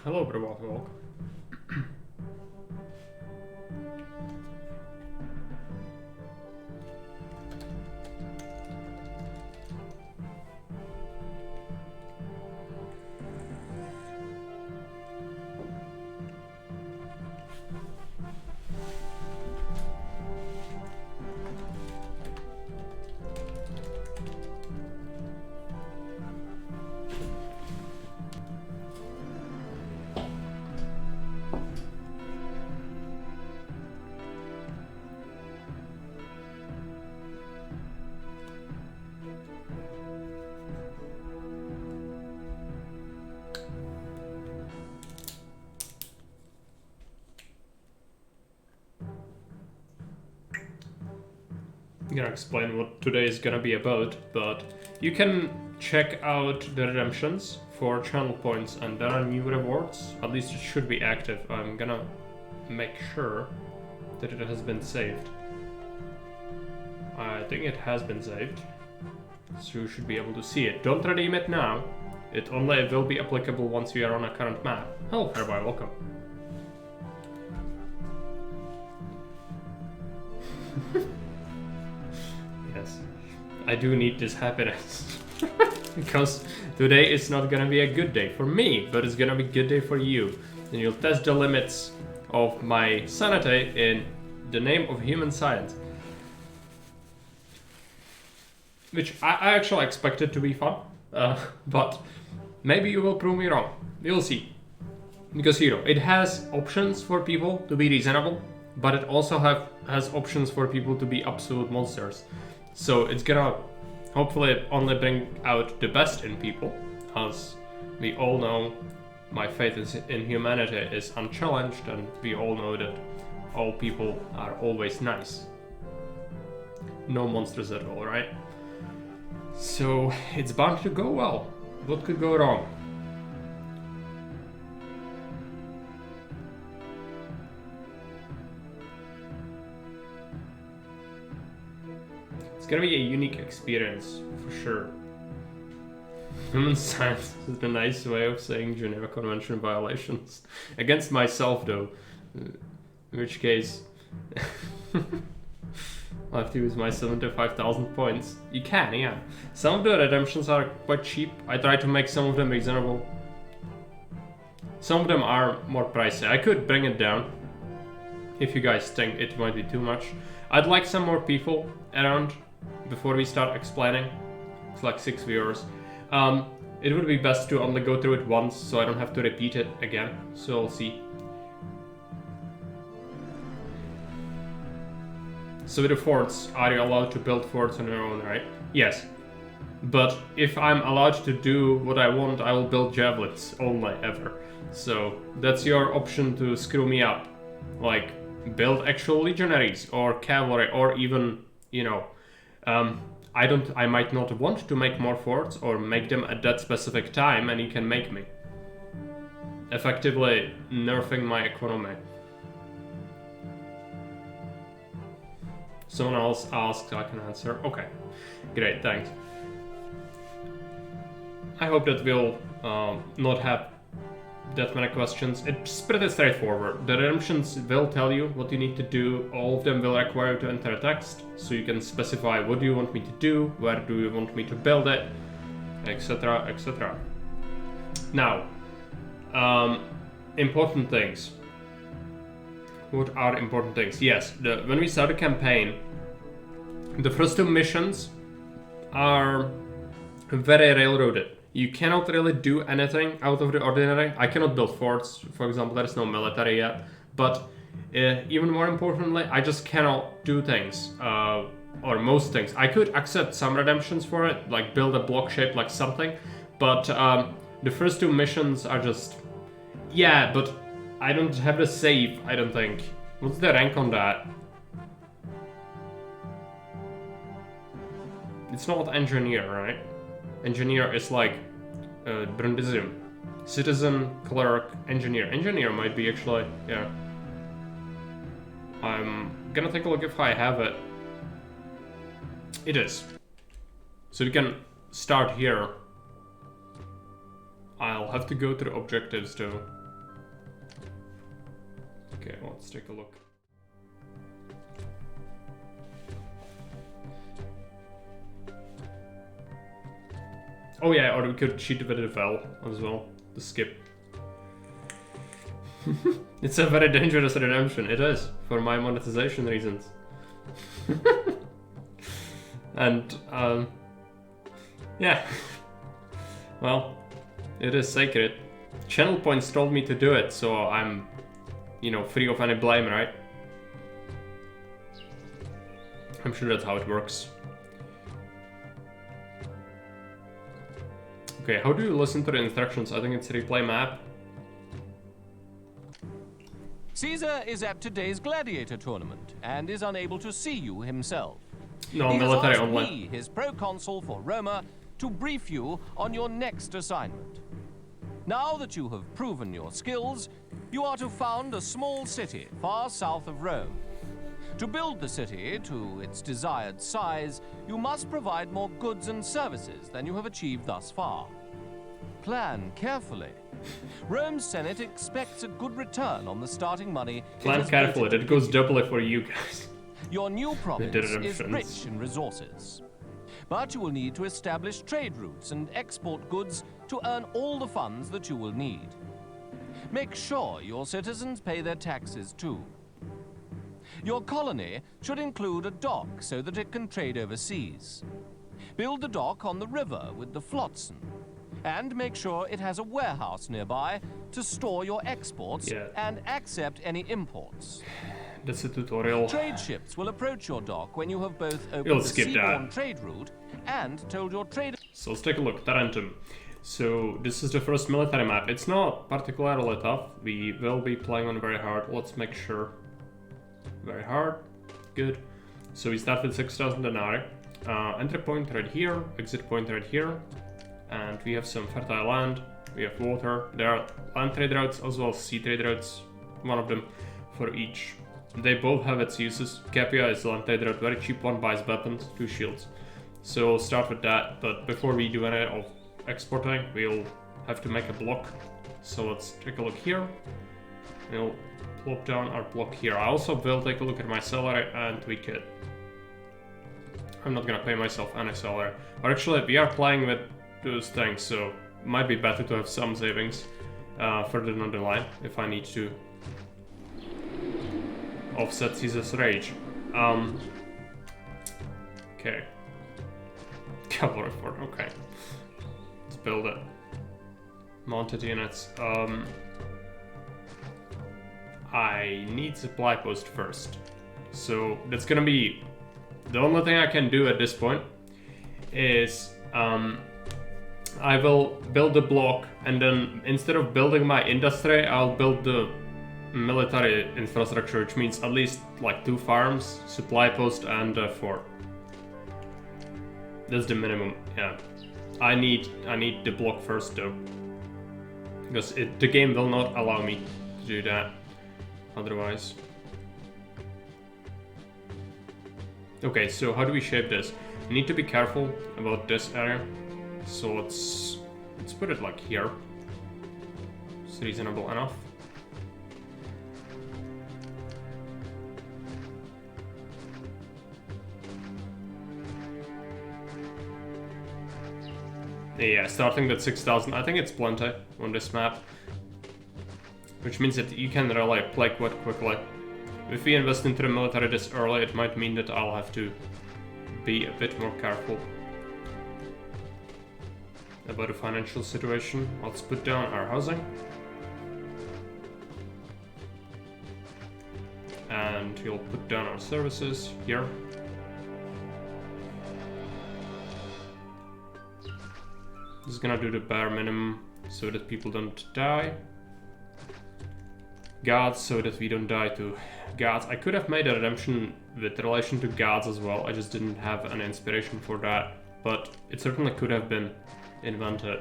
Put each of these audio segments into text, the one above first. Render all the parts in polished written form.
Hello, Bravo. I'm gonna explain what today is gonna be about, but you can check out the redemptions for channel points, and there are new rewards. At least it should be active. I'm gonna make sure that it has been saved. I think it has been saved, so you should be able to see it. Don't redeem it now. It only will be applicable once we are on a current map. Hello, everybody, welcome. Yes, I do need this happiness. Because today is not gonna be a good day for me, but it's gonna be a good day for you. And you'll test the limits of my sanity in the name of human science. Which I actually expected to be fun, but maybe you will prove me wrong. We'll see. Because, you know, it has options for people to be reasonable, but it also has options for people to be absolute monsters. So it's gonna hopefully only bring out the best in people, as we all know my faith in humanity is unchallenged, and we all know that all people are always nice. No monsters at all, right? So it's bound to go well. What could go wrong? It's gonna be a unique experience, for sure. Human science is a nice way of saying Geneva Convention violations. Against myself, though. In which case, I'll have to use my 75,000 points. You can, yeah. Some of the redemptions are quite cheap. I try to make some of them reasonable. Some of them are more pricey. I could bring it down if you guys think it might be too much. I'd like some more people around before we start explaining. It's like 6 viewers. It would be best to only go through it once so I don't have to repeat it again. So we'll see. So with the forts, are you allowed to build forts on your own, right? Yes. But if I'm allowed to do what I want, I will build javelins only, ever. So that's your option to screw me up. Like, build actual legionaries or cavalry, or even, you know, I might not want to make more forts or make them at that specific time, and you can make me. Effectively nerfing my economy. Someone else asked, I can answer. Okay, great, thanks. I hope that we'll not have that many questions. It's pretty straightforward. The redemptions will tell you what you need to do. All of them will require you to enter a text, so you can specify what do you want me to do, where do you want me to build it, etc, etc. Now, important things. What are important things? Yes, when we start a campaign, the first 2 missions are very railroaded. You cannot really do anything out of the ordinary. I cannot build forts, for example, there is no military yet. But even more importantly, I just cannot do things, or most things. I could accept some redemptions for it, like build a block shape like something, but the first 2 missions are just... Yeah, but I don't have the save, I don't think. What's the rank on that? It's not engineer, right? Engineer is like Brundisium. Citizen, clerk, engineer. Engineer might be actually, yeah. I'm gonna take a look if I have it. It is. So we can start here. I'll have to go to the objectives though. Okay, let's take a look. Oh yeah, or we could cheat with the Vel as well, the skip. It's a very dangerous redemption, it is, for my monetization reasons. And, yeah. Well, it is sacred. Channel points told me to do it, so I'm, you know, free of any blame, right? I'm sure that's how it works. Okay, how do you listen to the instructions? I think it's replay map. Caesar is at today's gladiator tournament and is unable to see you himself. No, he military has asked only. me, his proconsul for Roma, to brief you on your next assignment. Now that you have proven your skills, you are to found a small city far south of Rome. To build the city to its desired size, you must provide more goods and services than you have achieved thus far. Plan carefully. Rome's Senate expects a good return on the starting money. Plan carefully, that goes doubly for you guys. Your new province is rich in resources. But you will need to establish trade routes and export goods to earn all the funds that you will need. Make sure your citizens pay their taxes too. Your colony should include a dock so that it can trade overseas. Build the dock on the river with the flotsam, and make sure it has a warehouse nearby to store your exports and accept any imports. That's a tutorial. Trade ships will approach your dock when you have both opened the seaborne trade route and told your traders. So let's take a look. Tarentum. So this is the first military map. It's not particularly tough. We will be playing on very hard. Let's make sure. Very hard. Good. So we start with 6,000 denarii. Entry point right here. Exit point right here. And we have some fertile land. We have water. There are land trade routes as well as sea trade routes. One of them for each. They both have its uses. Capua is the land trade route, very cheap one, buys weapons, 2 shields. So we'll start with that, but before we do any of exporting, we'll have to make a block. So let's take a look here. We'll plop down our block here. I also will take a look at my salary and tweak it. I'm not gonna pay myself any salary. Or actually, we are playing with those things, so it might be better to have some savings further down the line if I need to offset Caesar's rage. Okay. Cavalry fort, okay. Let's build it. Mounted units. I need supply post first. So that's gonna be the only thing I can do at this point is I will build the block, and then instead of building my industry, I'll build the military infrastructure, which means at least like 2 farms, supply post, and a fort. That's the minimum. Yeah, I need the block first though, because the game will not allow me to do that otherwise. Okay, so how do we shape this? We need to be careful about this area. So let's put it like here. It's reasonable enough. Yeah, starting with 6,000, I think it's plenty on this map. Which means that you can really play quite quickly. If we invest into the military this early, it might mean that I'll have to be a bit more careful about the financial situation. Let's put down our housing. And we'll put down our services here. This is gonna do the bare minimum so that people don't die. Gods, so that we don't die to gods. I could have made a redemption with relation to gods as well. I just didn't have an inspiration for that. But it certainly could have been invented.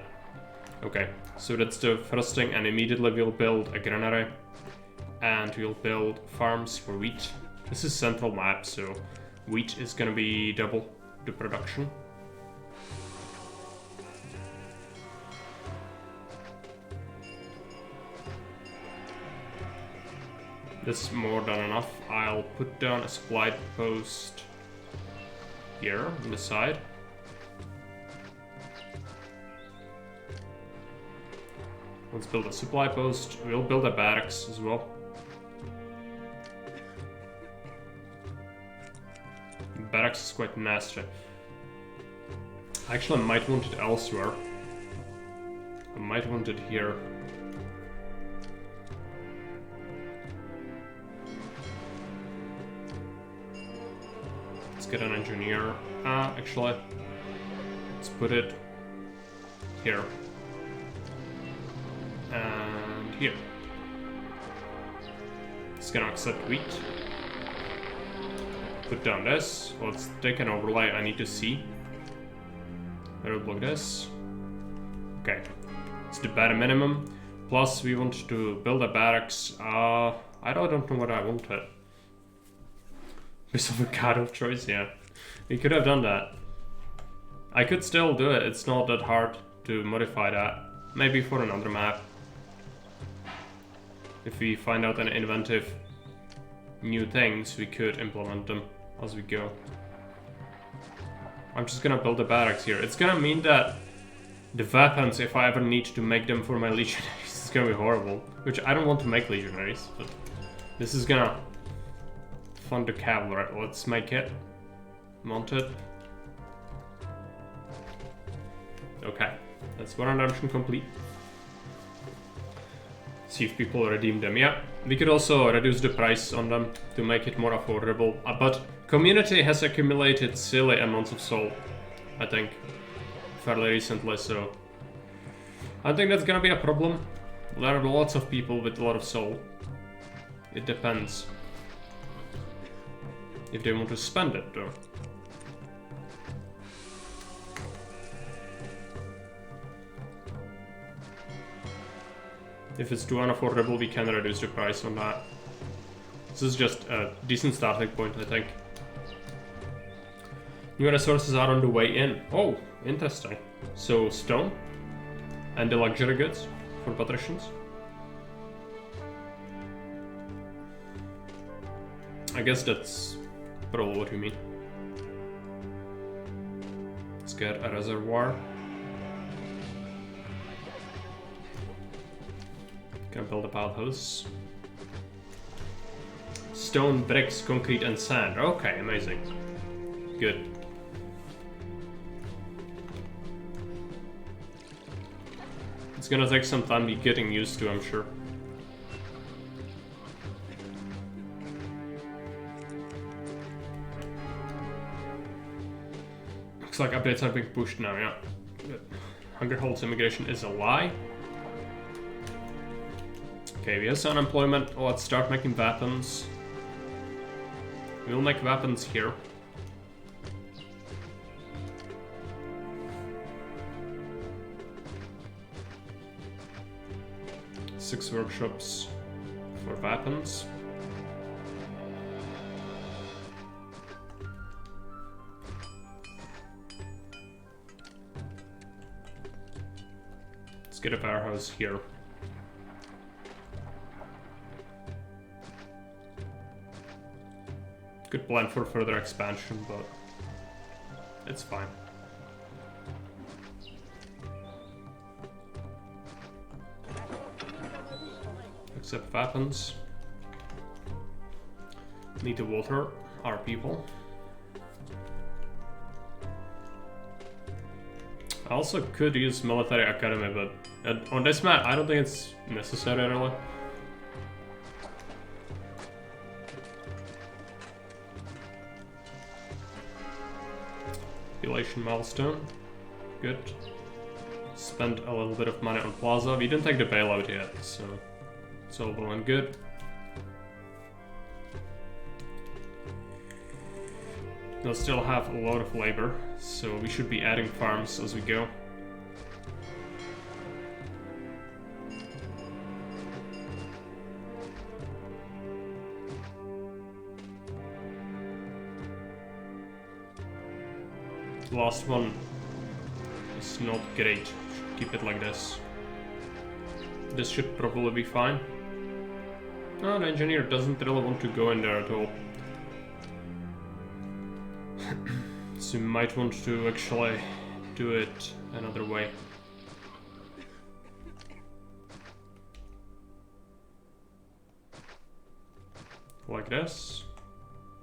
Okay, so that's the first thing, and immediately we'll build a granary. And we'll build farms for wheat. This is central map, so wheat is gonna be double the production. This is more than enough. I'll put down a supply post here on the side. Let's build a supply post. We'll build a barracks as well. Barracks is quite nasty. I actually might want it elsewhere. I might want it here. Let's get an engineer. Actually, let's put it here. And here. It's gonna accept wheat. Put down this. Let's take an overlay. I need to see. I will block this. Okay. It's the bare minimum. Plus, we want to build a barracks. I don't know what I wanted. Piece of a card of choice, yeah. We could have done that. I could still do it. It's not that hard to modify that. Maybe for another map. If we find out any inventive new things, we could implement them as we go. I'm just gonna build a barracks here. It's gonna mean that the weapons, if I ever need to make them for my legionaries, it's gonna be horrible. Which I don't want to make legionaries, but this is gonna fund the cavalry. Let's make it. Mounted. Okay, that's one redemption complete. See if people redeem them. Yeah, we could also reduce the price on them to make it more affordable. But community has accumulated silly amounts of soul, I think, fairly recently, so I think that's gonna be a problem. There are lots of people with a lot of soul. It depends if they want to spend it, though. If it's too unaffordable, we can reduce the price on that. This is just a decent starting point, I think. New resources are on the way in. Oh, interesting. So, stone and the luxury goods for patricians. I guess that's probably what you mean. Let's get a reservoir. Gonna build a powerhouse. Stone, bricks, concrete, and sand. Okay, amazing. Good. It's gonna take some time getting used to, I'm sure. Looks like updates are being pushed now, yeah. Good. Hunger holds immigration is a lie. Okay, we have some unemployment. Let's start making weapons. We'll make weapons here. Six workshops for weapons. Let's get a powerhouse here. Good plan for further expansion, but it's fine. Accept weapons. Need to water our people. I also could use military academy, but on this map I don't think it's necessary really. Milestone. Good. Spent a little bit of money on Plaza. We didn't take the bailout yet, so it's all well and good. We'll still have a lot of labor, so we should be adding farms as we go. Last one is not great. Should keep it like this. This should probably be fine. No, the engineer doesn't really want to go in there at all. So you might want to actually do it another way. Like this.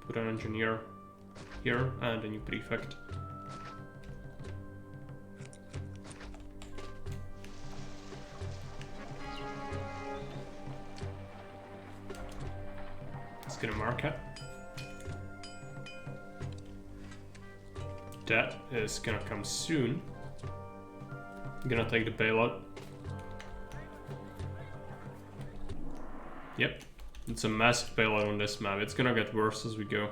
Put an engineer here and a new prefect. Let's get a market. That is gonna come soon. I'm gonna take the bailout. Yep. It's a massive bailout on this map. It's gonna get worse as we go.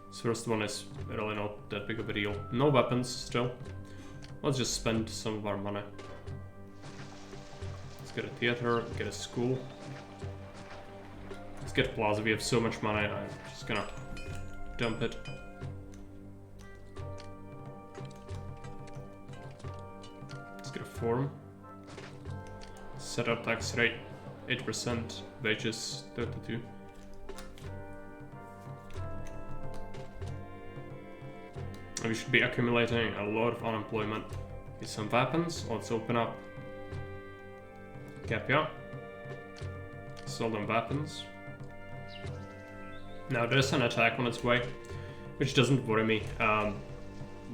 This first one is really not that big of a deal. No weapons still. Let's just spend some of our money. Let's get a theater, get a school. Let's get a plaza. We have so much money, I'm just gonna dump it. Let's get a forum. Set up tax rate 8%, wages 32. We should be accumulating a lot of unemployment. Get some weapons. Let's open up Capua. Sell them weapons. Now there's an attack on its way, which doesn't worry me.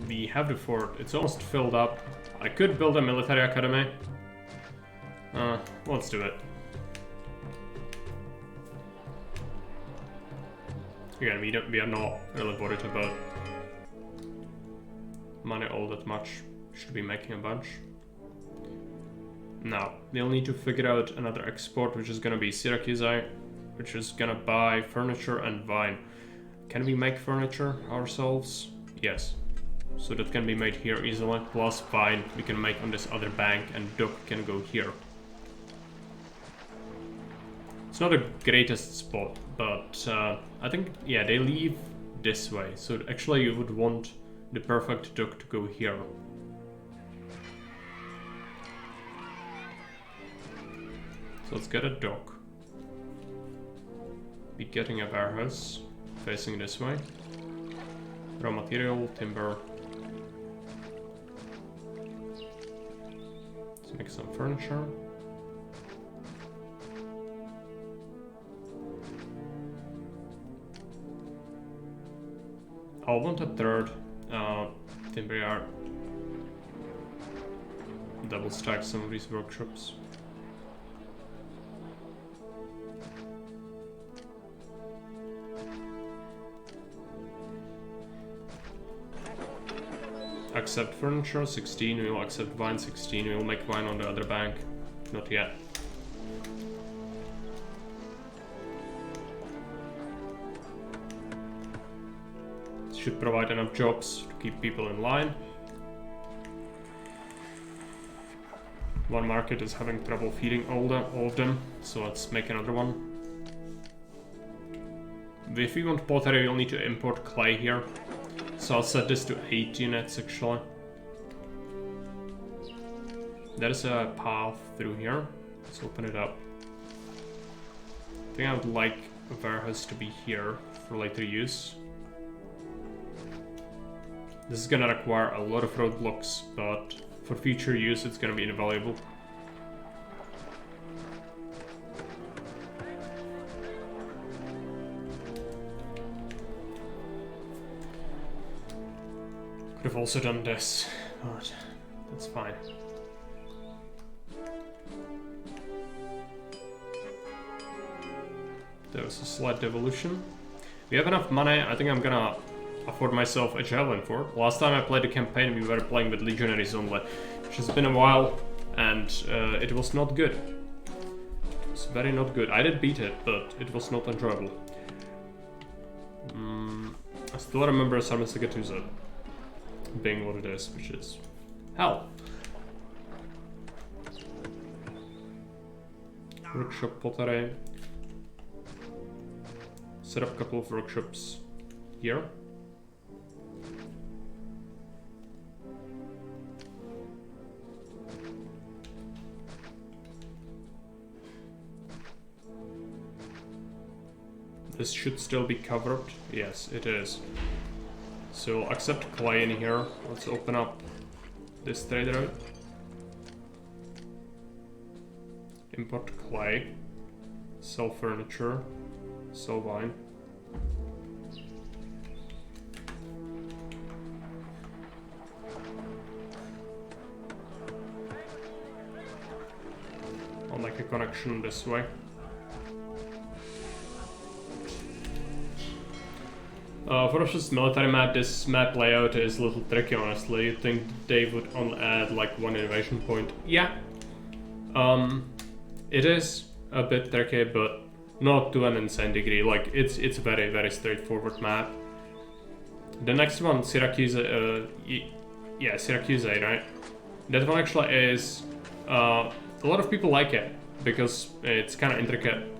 We have the fort. It's almost filled up. I could build a military academy. Let's do it. Again, we are not really worried about money all that much. Should be making a bunch. Now, we'll need to figure out another export, which is gonna be Syracuse, which is gonna buy furniture and wine. Can we make furniture ourselves? Yes. So that can be made here easily, plus wine we can make on this other bank, and dock can go here. It's not the greatest spot, but I think, yeah, they leave this way. So actually you would want the perfect dock to go here. So let's get a dock. Be getting a warehouse facing this way. Raw material, timber. Let's make some furniture. I'll want a third timber yard. Double stack some of these workshops. Accept furniture 16, we will accept wine 16, we will make wine on the other bank. Not yet. Should provide enough jobs to keep people in line. One market is having trouble feeding all of them, so let's make another one. If we want pottery, we'll need to import clay here. So I'll set this to 8 units actually. There's a path through here. Let's open it up. I think I would like a warehouse to be here for later use. This is gonna require a lot of roadblocks, but for future use it's gonna be invaluable. Could have also done this, but that's fine. There was a slight devolution. We have enough money. I think I'm gonna afford myself a javelin fort. Last time I played the campaign we were playing with legionaries only, which has been a while, and it was not good. It's very not good. I did beat it, but it was not enjoyable. I still remember Syracuse being what it is, which is hell. Workshop pottery. Set up a couple of workshops here. This should still be covered. Yes, it is. So we'll accept clay in here. Let's open up this trade route. Import clay. Sell furniture. Sell wine. I'll make a connection this way. For a just military map, this map layout is a little tricky, honestly. You'd think they would only add like one invasion point. Yeah. It is a bit tricky, but not to an insane degree. Like, it's a very, very straightforward map. The next one, Syracuse, yeah, Syracuse, right? That one actually is, a lot of people like it, because it's kind of intricate.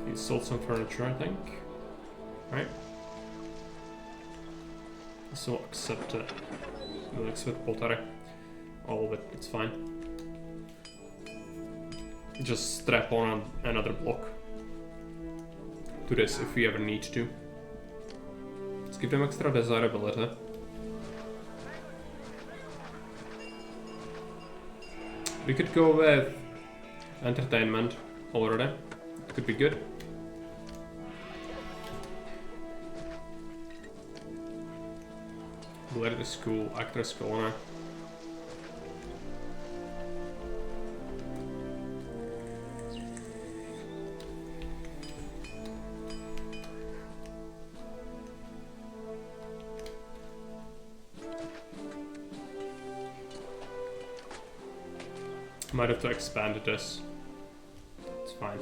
He sold some furniture, I think. Right? So accept it. We'll accept pottery. All of it, it's fine. Just strap on another block to this if we ever need to. Let's give them extra desirability. We could go with entertainment already. It could be good. Let the school, actress school, no? Might have to expand this. It's fine.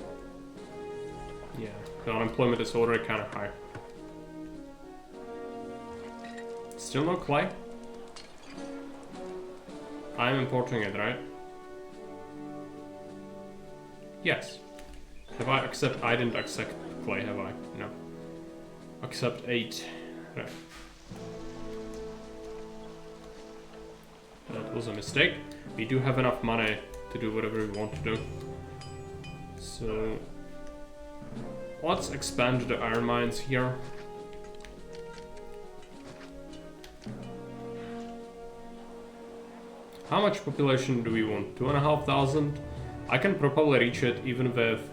Yeah, the unemployment is already kind of high. Still no clay? I'm importing it, right? Yes. Have I accept? I didn't accept clay, have I? No. Accept 8. Right. That was a mistake. We do have enough money to do whatever we want to do. So let's expand the iron mines here. How much population do we want? 2,500? I can probably reach it even with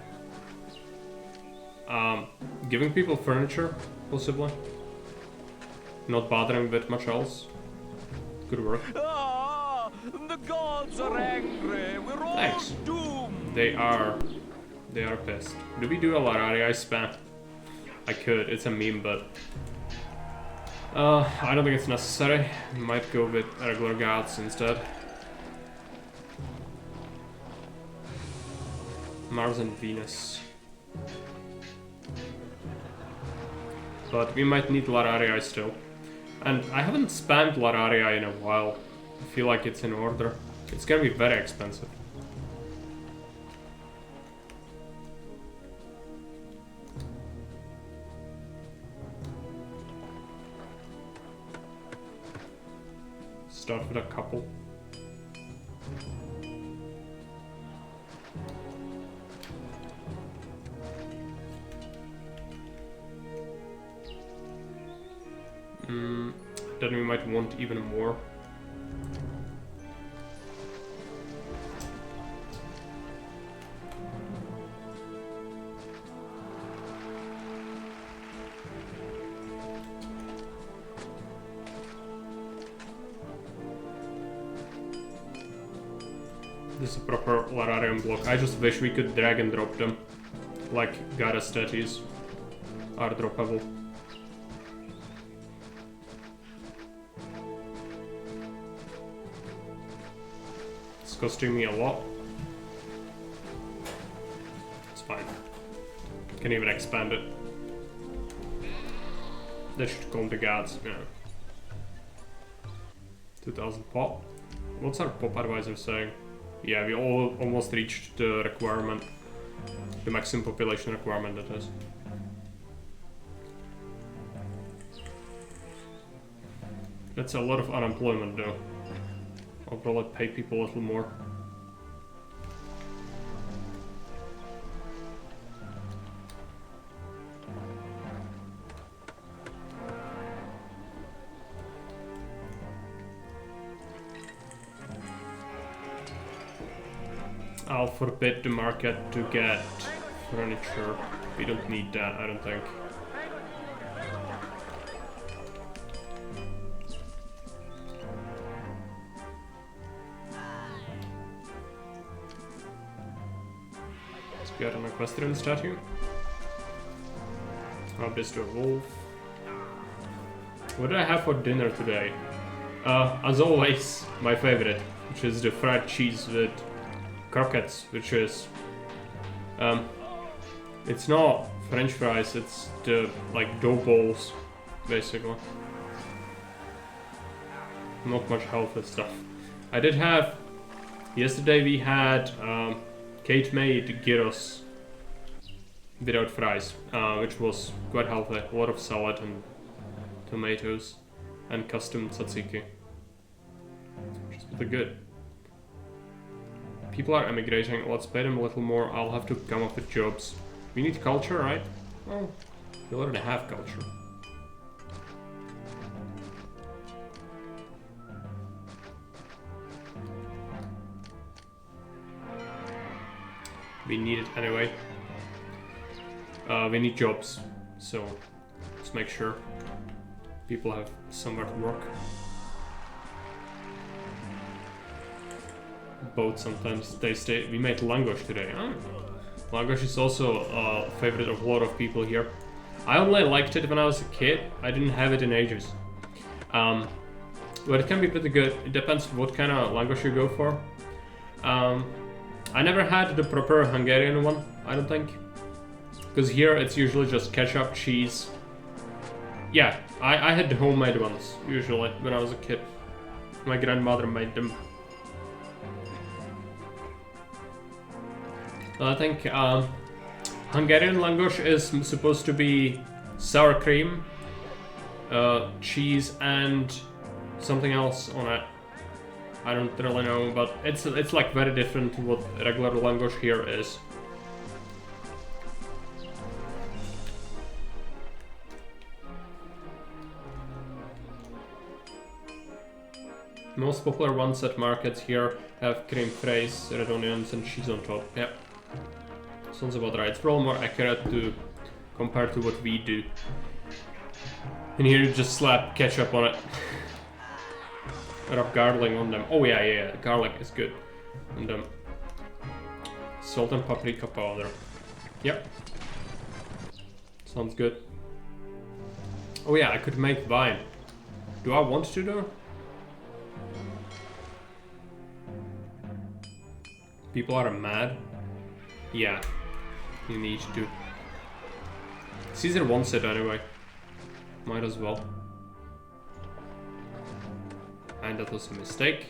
giving people furniture, possibly. Not bothering with much else. Good work. Ah, the gods are angry. We're all Thanks. doomed. They are pissed. Do we do a Larari spam? I could, it's a meme, but I don't think it's necessary. Might go with regular gods instead. Mars and Venus. But we might need Lararii still. And I haven't spammed Lararii in a while. I feel like it's in order. It's gonna be very expensive. Start with a couple. Then we might want even more. This is a proper Lararian block. I just wish we could drag and drop them. Like goddess statues are droppable. It's costing me a lot. It's fine. Can even expand it. That should calm the gods, yeah. 2000 pop. What's our pop advisor saying? Yeah, we almost reached the requirement. The maximum population requirement, that is. That's a lot of unemployment though. I'll probably pay people a little more. I'll forbid the market to get furniture. We don't need that, I don't think. Let's get an equestrian statue. Up this to a wolf. What did I have for dinner today? As always, my favorite, which is the fried cheese with croquettes, which is it's not French fries, it's the like dough balls, basically. Not much healthy stuff. I did have yesterday. We had Kate made gyros without fries, which was quite healthy. A lot of salad and tomatoes and custom tzatziki, which is pretty good. People are emigrating. Let's pay them a little more. I'll have to come up with jobs. We need culture, right? Oh, we already have culture. We need it anyway. We need jobs, so let's make sure people have somewhere to work. Both sometimes they stay. We made langosh today. Oh. Langosh is also a favorite of a lot of people here. I only liked it when I was a kid. I didn't have it in ages. But it can be pretty good. It depends what kind of langosh you go for. I never had the proper Hungarian one, I don't think. Because here it's usually just ketchup, cheese. Yeah, I had the homemade ones, usually, when I was a kid. My grandmother made them. I think Hungarian langosh is supposed to be sour cream, cheese, and something else on it. I don't really know, but it's like very different to what regular langosh here is. Most popular ones at markets here have creme fraise, red onions, and cheese on top. Yeah, sounds about right. It's probably more accurate to compare to what we do. And here you just slap ketchup on it. Rub garlic on them. Oh yeah, garlic is good. And salt and paprika powder. Yep. Sounds good. Oh yeah, I could make wine. Do I want to do? People are mad. Yeah, you need to. Caesar wants it anyway. Might as well. And that was a mistake.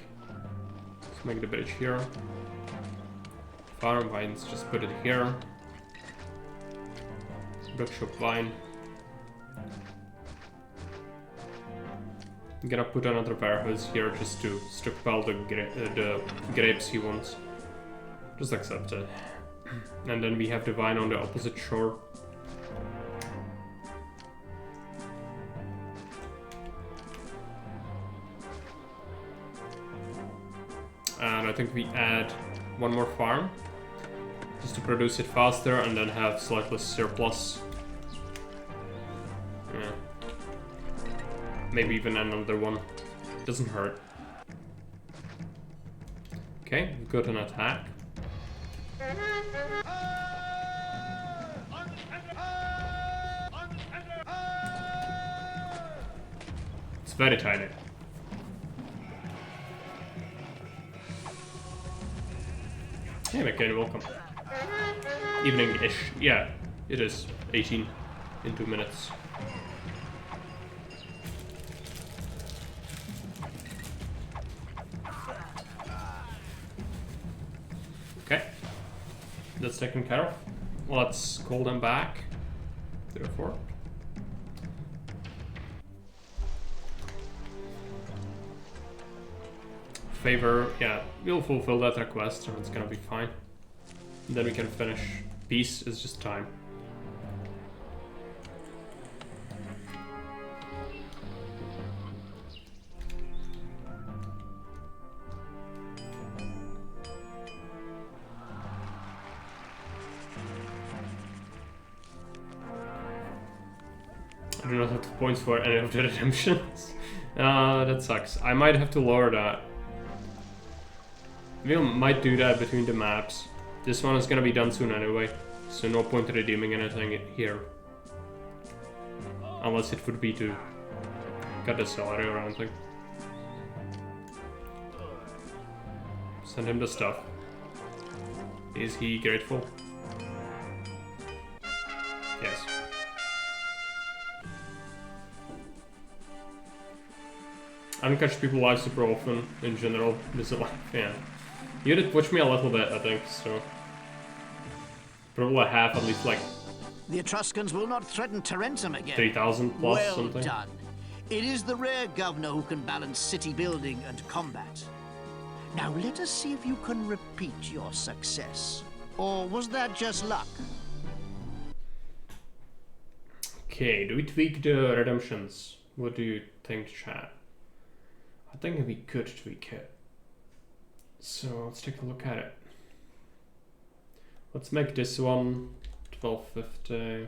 Let's make the bridge here. Farm vines, just put it here. Bookshop vine. I'm gonna put another warehouse here just to stockpile the grapes he wants. Just accept it. And then we have the vine on the opposite shore. And I think we add one more farm just to produce it faster and then have slightly surplus. Yeah. Maybe even another one. Doesn't hurt. Okay, we've got an attack. It's very tiny. Hey McCain, welcome. Evening-ish. Yeah, it is 18 in 2 minutes. Okay. That's taken care of. Let's call them back to the fort. Favor, yeah, we'll fulfill that request and it's gonna be fine. Then we can finish. Peace is just time. I do not have the points for any of the redemptions. That sucks. I might have to lower that. We might do that between the maps. This one is gonna be done soon anyway, so no point redeeming anything here. Unless it would be to cut the salary or anything. Send him the stuff. Is he grateful? Yes. I don't catch people live super often in general. This is like, yeah. You did push me a little bit, I think, so. Probably half, at least like The Etruscans will not threaten Tarentum again. 3,000 plus well something. Done. It is the rare governor who can balance city building and combat. Now let us see if you can repeat your success. Or was that just luck? Okay, do we tweak the redemptions? What do you think, chat? I think we could tweak it. So let's take a look at it. Let's make this one 1250.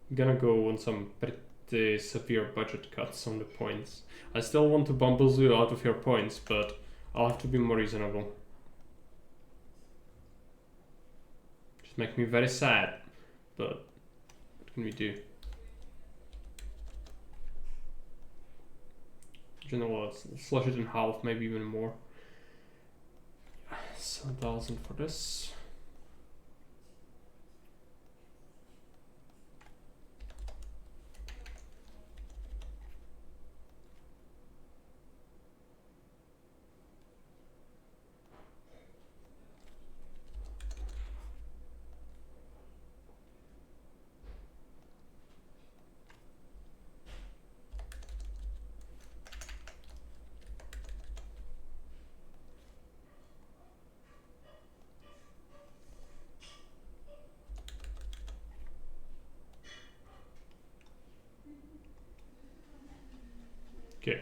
I'm gonna go on some pretty severe budget cuts on the points. I still want to bumble you out of your points, but I'll have to be more reasonable. Just make me very sad, but what can we do? You know what, let's slash it in half, maybe even more. 7,000 for this. Okay,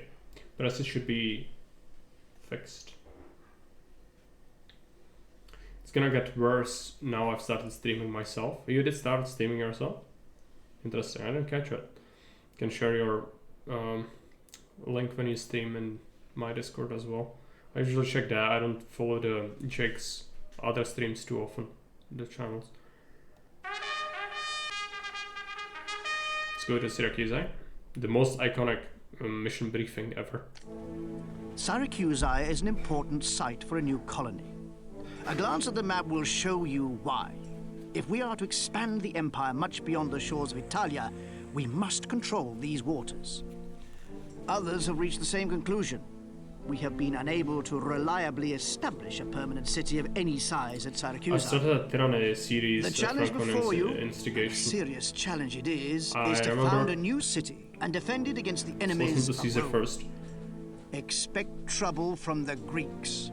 the rest it should be fixed. It's gonna get worse now I've started streaming myself. You did start streaming yourself? Interesting, I didn't catch it. You can share your link when you stream in my Discord as well. I usually check that. I don't follow the Jake's other streams too often, the channels. Let's go to Syracuse, the most iconic mission briefing ever. Syracuse is an important site for a new colony. A glance at the map will show you why. If we are to expand the empire much beyond the shores of Italia, we must control these waters. Others have reached the same conclusion. We have been unable to reliably establish a permanent city of any size at I Syracuse. started a Tirana series. The challenge before you, a instigation. serious challenge it is I to remember found a new city and defend it against the enemies Listen to Caesar of Rome. first. Expect trouble from the Greeks.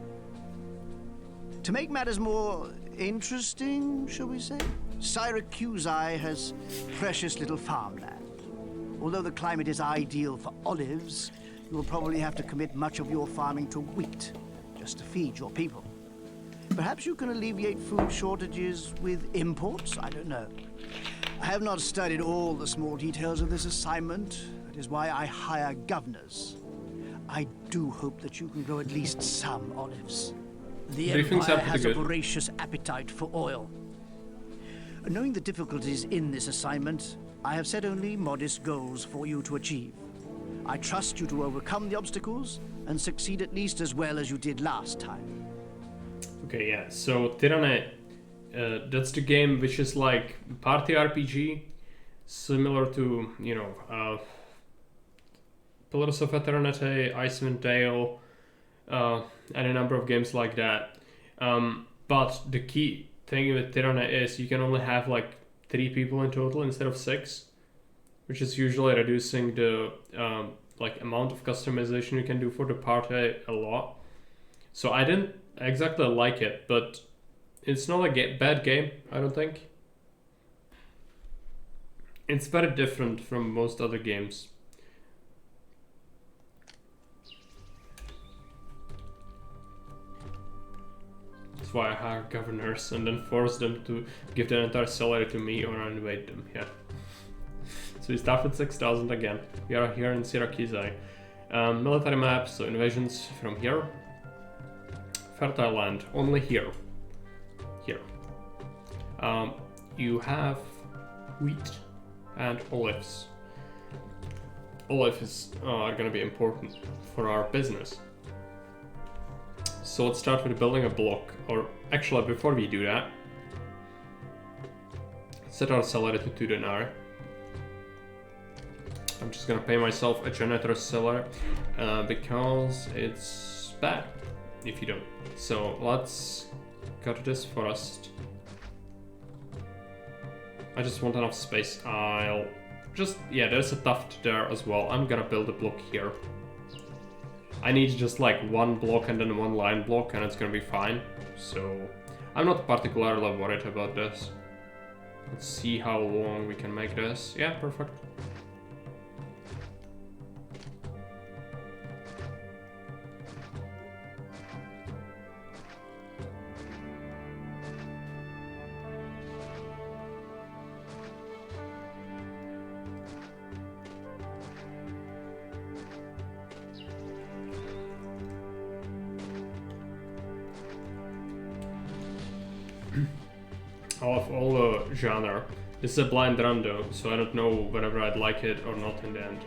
To make matters more interesting, shall we say, Syracuse has precious little farmland. Although the climate is ideal for olives, you will probably have to commit much of your farming to wheat, just to feed your people. Perhaps you can alleviate food shortages with imports? I don't know. I have not studied all the small details of this assignment. That is why I hire governors. I do hope that you can grow at least some olives. The Empire has a voracious appetite for oil. Knowing the difficulties in this assignment, I have set only modest goals for you to achieve. I trust you to overcome the obstacles and succeed at least as well as you did last time. Okay, yeah, so Tirana, that's the game which is like party RPG, similar to, you know, Pillars of Eternity, Icewind Dale, and a number of games like that. But the key thing with Tirana is you can only have like 3 people in total instead of 6, which is usually reducing the like amount of customization you can do for the party a lot. So I didn't exactly like it, but it's not a bad game, I don't think. It's very different from most other games. That's why I hire governors and then force them to give their entire salary to me or invade them, yeah. So we start with 6,000 again. We are here in Syracuse. Military map, so invasions from here. Fertile land, only here. Here. You have wheat and olives. Olives are gonna be important for our business. So let's start with building a block, or actually before we do that, set our salary to 2 denarii. I'm just gonna pay myself a janitor's salary because it's bad if you don't. So let's cut this first. I just want enough space. I'll just, yeah, there's a tuft there as well. I'm gonna build a block here. I need just like one block and then one line block and it's gonna be fine. So I'm not particularly worried about this. Let's see how long we can make this. Yeah, perfect. Of all the genre. This is a blind run though, so I don't know whether I'd like it or not in the end.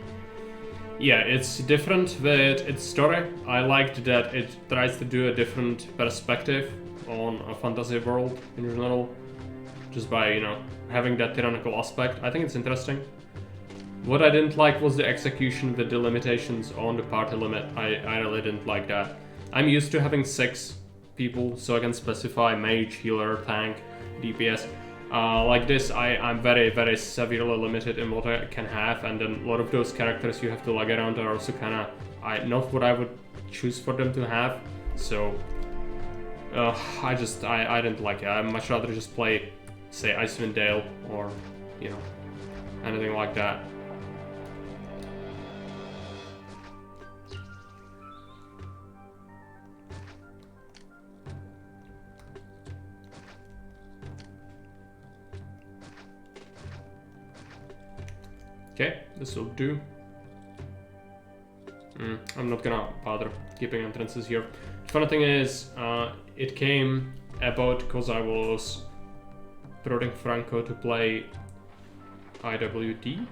Yeah, it's different with its story. I liked that it tries to do a different perspective on a fantasy world in general, just by, you know, having that tyrannical aspect. I think it's interesting. What I didn't like was the execution with the limitations on the party limit. I really didn't like that. I'm used to having 6 people, so I can specify mage, healer, tank, DPS. Like this, I'm very, very severely limited in what I can have, and then a lot of those characters you have to lug around are also kind of not what I would choose for them to have. So I didn't like it. I'd much rather just play, say, Icewind Dale or, you know, anything like that. Okay, this will do. I'm not gonna bother keeping entrances here. The funny thing is, it came about because I was prodding Franco to play IWD,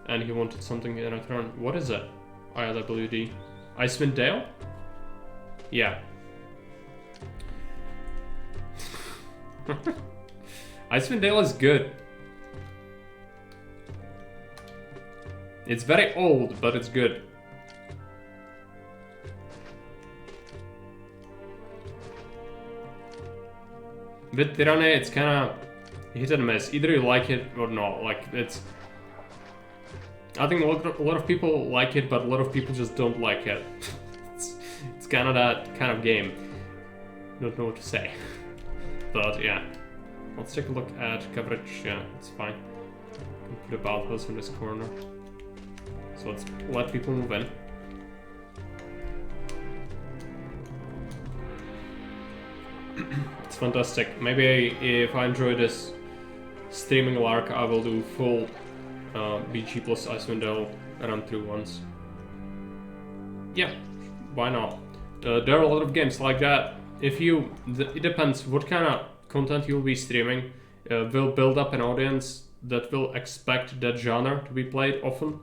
and he wanted something in return. What is it? IWD? Icewind Dale? Yeah. Icewind Dale is good. It's very old, but it's good. With Tyranny, it's kinda hit and miss. Either you like it or not. Like, it's... I think a lot of people like it, but a lot of people just don't like it. It's kinda that kind of game. Don't know what to say. But yeah. Let's take a look at coverage. Yeah, it's fine. Put a bathhouse in this corner. So let's let people move in. It's fantastic. Maybe if I enjoy this streaming lark, I will do full BG plus Icewind Dale run through once. Yeah, why not? There are a lot of games like that. If you, it depends what kind of content you'll be streaming. Will build up an audience that will expect that genre to be played often.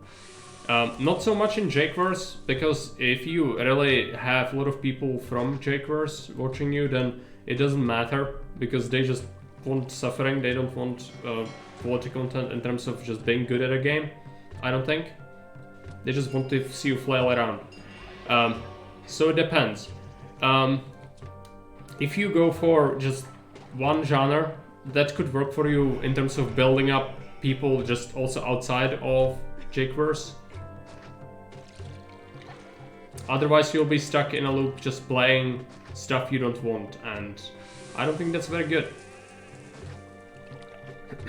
Not so much in Jakeverse, because if you really have a lot of people from Jakeverse watching you, then it doesn't matter, because they just want suffering, they don't want quality content in terms of just being good at a game, I don't think. They just want to see you flail around. So it depends. If you go for just one genre, that could work for you in terms of building up people just also outside of Jakeverse. Otherwise you'll be stuck in a loop just playing stuff you don't want, and I don't think that's very good.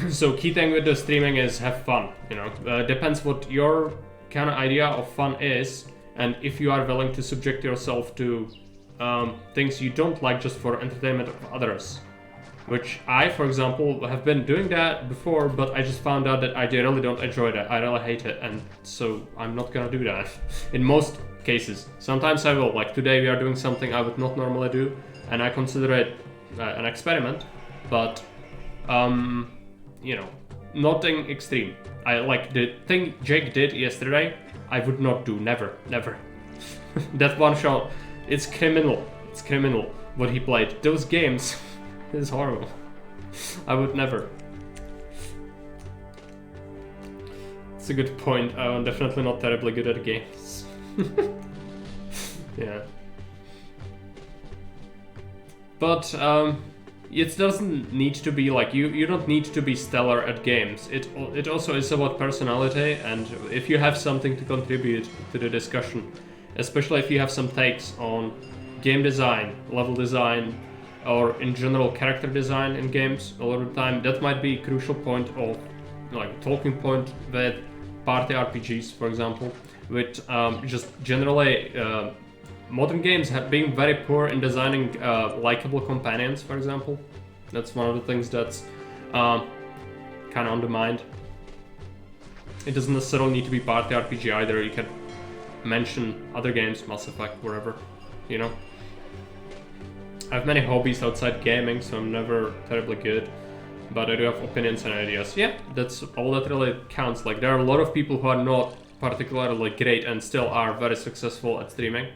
So key thing with the streaming is have fun, you know. Depends what your kind of idea of fun is, and if you are willing to subject yourself to things you don't like just for entertainment of others. Which I, for example, have been doing that before, but I just found out that I really don't enjoy that. I really hate it, and so I'm not gonna do that. In most cases. Sometimes I will, like today we are doing something I would not normally do, and I consider it an experiment, but, you know, nothing extreme. I like the thing Jake did yesterday, I would not do, never. That one shot, it's criminal. It's criminal what he played. Those games is horrible. I would never. It's a good point. I'm definitely not terribly good at games. Yeah. But it doesn't need to be like you don't need to be stellar at games. It also is about personality, and if you have something to contribute to the discussion, especially if you have some takes on game design, level design, or in general character design in games a lot of the time, that might be a crucial point of like talking point with party RPGs, for example, with just generally modern games have been very poor in designing likable companions, for example. That's one of the things that's kind of on the mind. It doesn't necessarily need to be party RPG either. You can mention other games, Mass Effect, wherever, you know. I have many hobbies outside gaming, so I'm never terribly good, but I do have opinions and ideas. Yeah, that's all that really counts. Like, there are a lot of people who are not particularly great and still are very successful at streaming,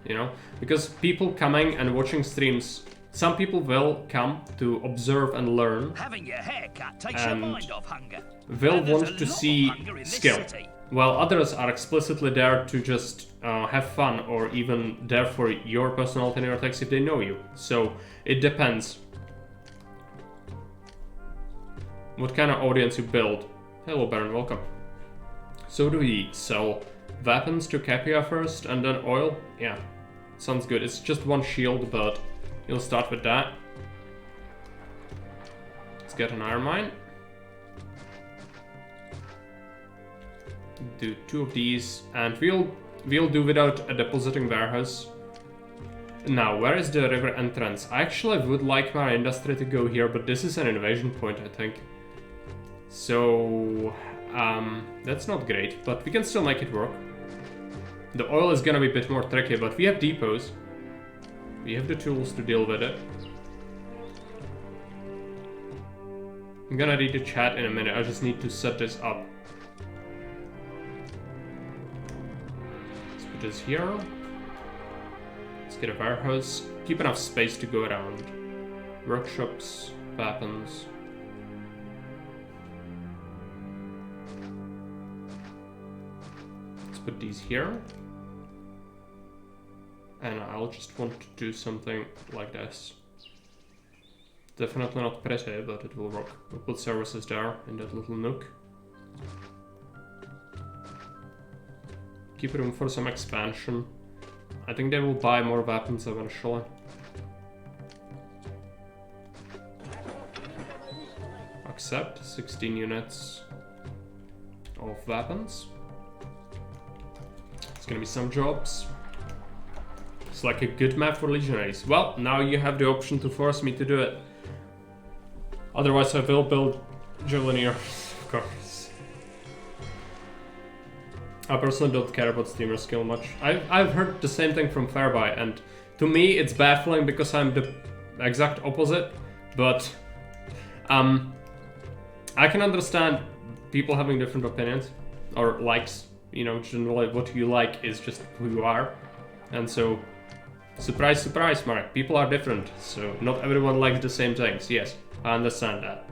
you know, because people coming and watching streams, some people will come to observe and learn. Having your hair cut takes your mind off hunger. Will want to see skill, while others are explicitly there to just have fun, or even there for your personality and your text if they know you. So it depends what kind of audience you build. Hello Baron, welcome. So do we sell weapons to Capua first and then oil? Yeah, sounds good. It's just one shield, but you'll start with that. Let's get an iron mine. Do 2 of these, and we'll do without a depositing warehouse. Now, where is the river entrance? I actually would like my industry to go here, but this is an invasion point, I think. So, that's not great, but we can still make it work. The oil is gonna be a bit more tricky, but we have depots. We have the tools to deal with it. I'm gonna read the chat in a minute, I just need to set this up. Let's put this here. Let's get a warehouse. Keep enough space to go around. Workshops, weapons. Let's put these here. And I'll just want to do something like this. Definitely not pretty, but it will work. We'll put services there in that little nook. Keep room for some expansion. I think they will buy more weapons eventually. Accept 16 units of weapons. It's gonna be some jobs. It's like a good map for legionaries. Well, now you have the option to force me to do it. Otherwise I will build Javeliniers, of course. I personally don't care about streamer skill much. I've heard the same thing from Fairby, and to me it's baffling because I'm the exact opposite, but I can understand people having different opinions or likes. You know, generally what you like is just who you are, and so surprise, surprise, Mark, people are different, so not everyone likes the same things. Yes, I understand that.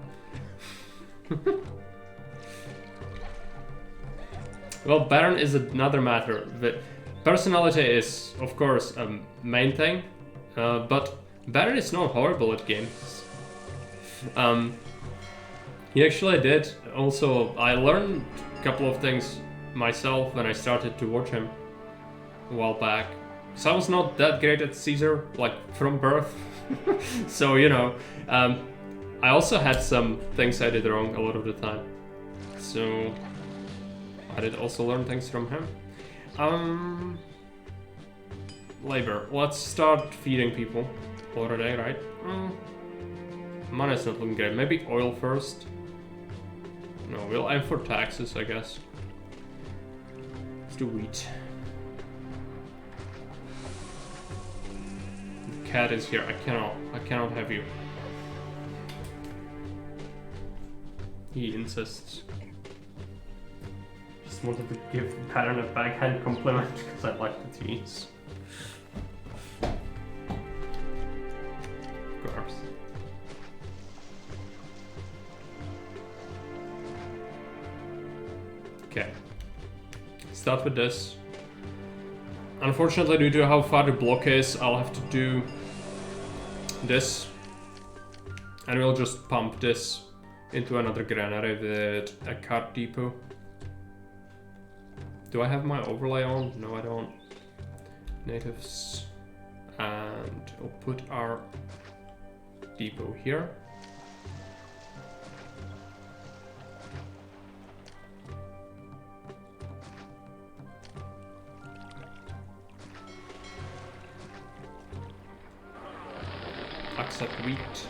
Well, Baron is another matter. The personality is, of course, a main thing, but Baron is not horrible at games. He actually did. Also, I learned a couple of things myself when I started to watch him a while back. So I was not that great at Caesar, like, from birth. So, you know, I also had some things I did wrong a lot of the time. So I did also learn things from him. Labor. Let's start feeding people already, right? Money's not looking great. Maybe oil first. No, we'll aim for taxes, I guess. Let's do wheat. The cat is here. I cannot have you. He insists. Just wanted to give Pattern a backhand compliment because I like the tease. Of course. Okay. Start with this. Unfortunately, due to how far the block is, I'll have to do this. And we'll just pump this into another granary with a cart depot. Do I have my overlay on? No, I don't. Natives. And we'll put our depot here. Accept wheat.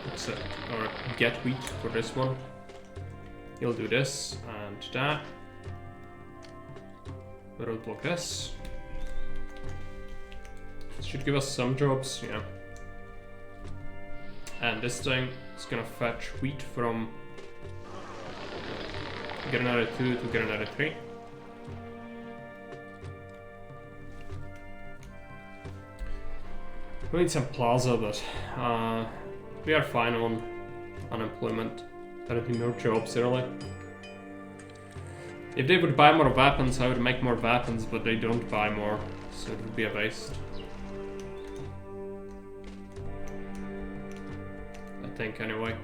Accept, or get wheat for this one. He'll do this and that. Roadblock this. Should give us some jobs, yeah. And this thing is gonna fetch wheat from Granary 2 to Granary 3. We need some plaza, but we are fine on unemployment. Apparently no jobs really. If they would buy more weapons, I would make more weapons, but they don't buy more, so it would be a waste. I think anyway.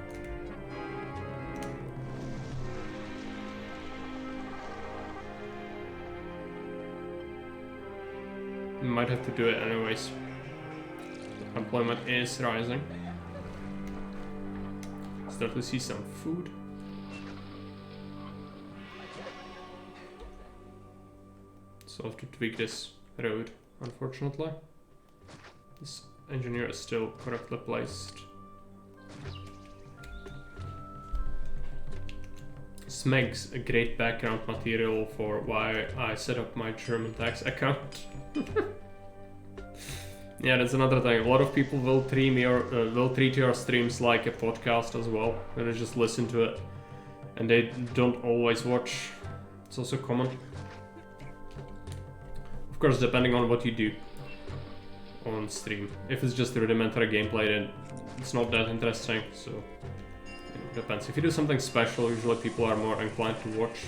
We might have to do it anyways. Employment is rising. Start to see some food. So I have to tweak this road, unfortunately. This engineer is still correctly placed. This makes a great background material for why I set up my German tax account. Yeah, that's another thing. A lot of people will treat your streams like a podcast as well. They just listen to it, and they don't always watch. It's also common. Of course, depending on what you do on stream. If it's just rudimentary gameplay, then it's not that interesting. So it depends. If you do something special, usually people are more inclined to watch.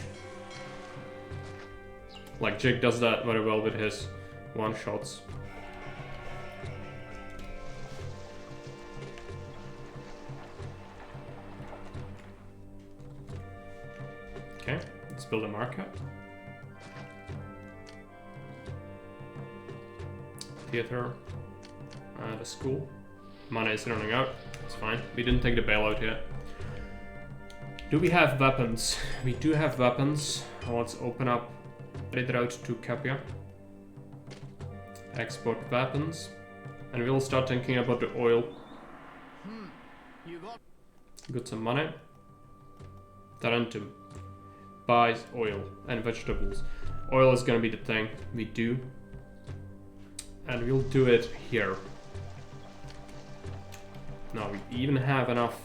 Like Jake does that very well with his one-shots. Okay, let's build a market. Theater and a school. Money is running out. It's fine. We didn't take the bailout yet. Do we have weapons? We do have weapons. Let's open up trade route to Capua. Export weapons. And we'll start thinking about the oil. Got some money. Tarentum buys oil and vegetables. Oil is gonna be the thing we do. And we'll do it here. Now we even have enough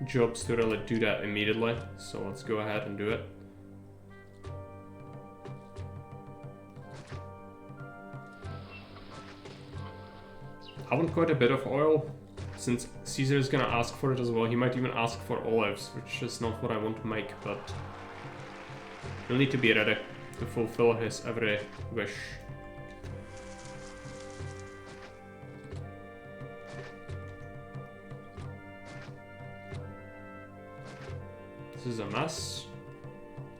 jobs to really do that immediately. So let's go ahead and do it. I want quite a bit of oil. Since Caesar is gonna ask for it as well, he might even ask for olives, which is not what I want to make, but we'll need to be ready to fulfill his every wish. This is a mess,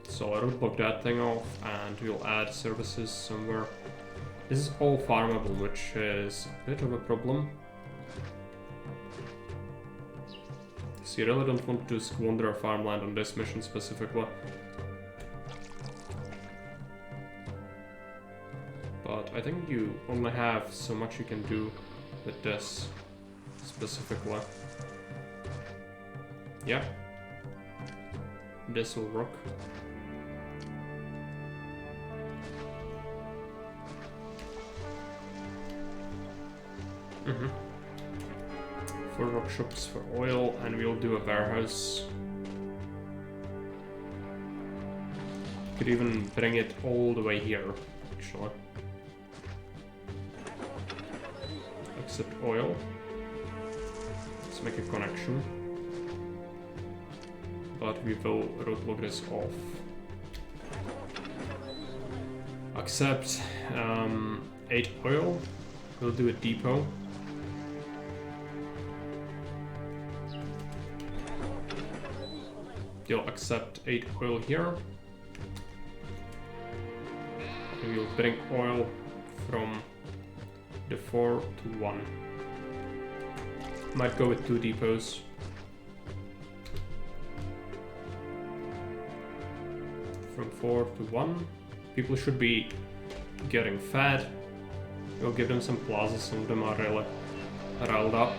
so I'll roadblock that thing off and we'll add services somewhere. This is all farmable, which is a bit of a problem. So you really don't want to squander farmland on this mission specifically. But I think you only have so much you can do with this. Let's specifically. Yeah. This will work. Mm-hmm. 4 workshops for oil, and we'll do a warehouse. Could even bring it all the way here, actually. Except oil. Let's make a connection. But we will roadblock this off. Accept 8 oil. We'll do a depot. You'll accept 8 oil here. And we'll bring oil from the 4 to 1. Might go with 2 depots. From 4 to 1. People should be getting fed. We'll give them some plazas, some of them are really riled up.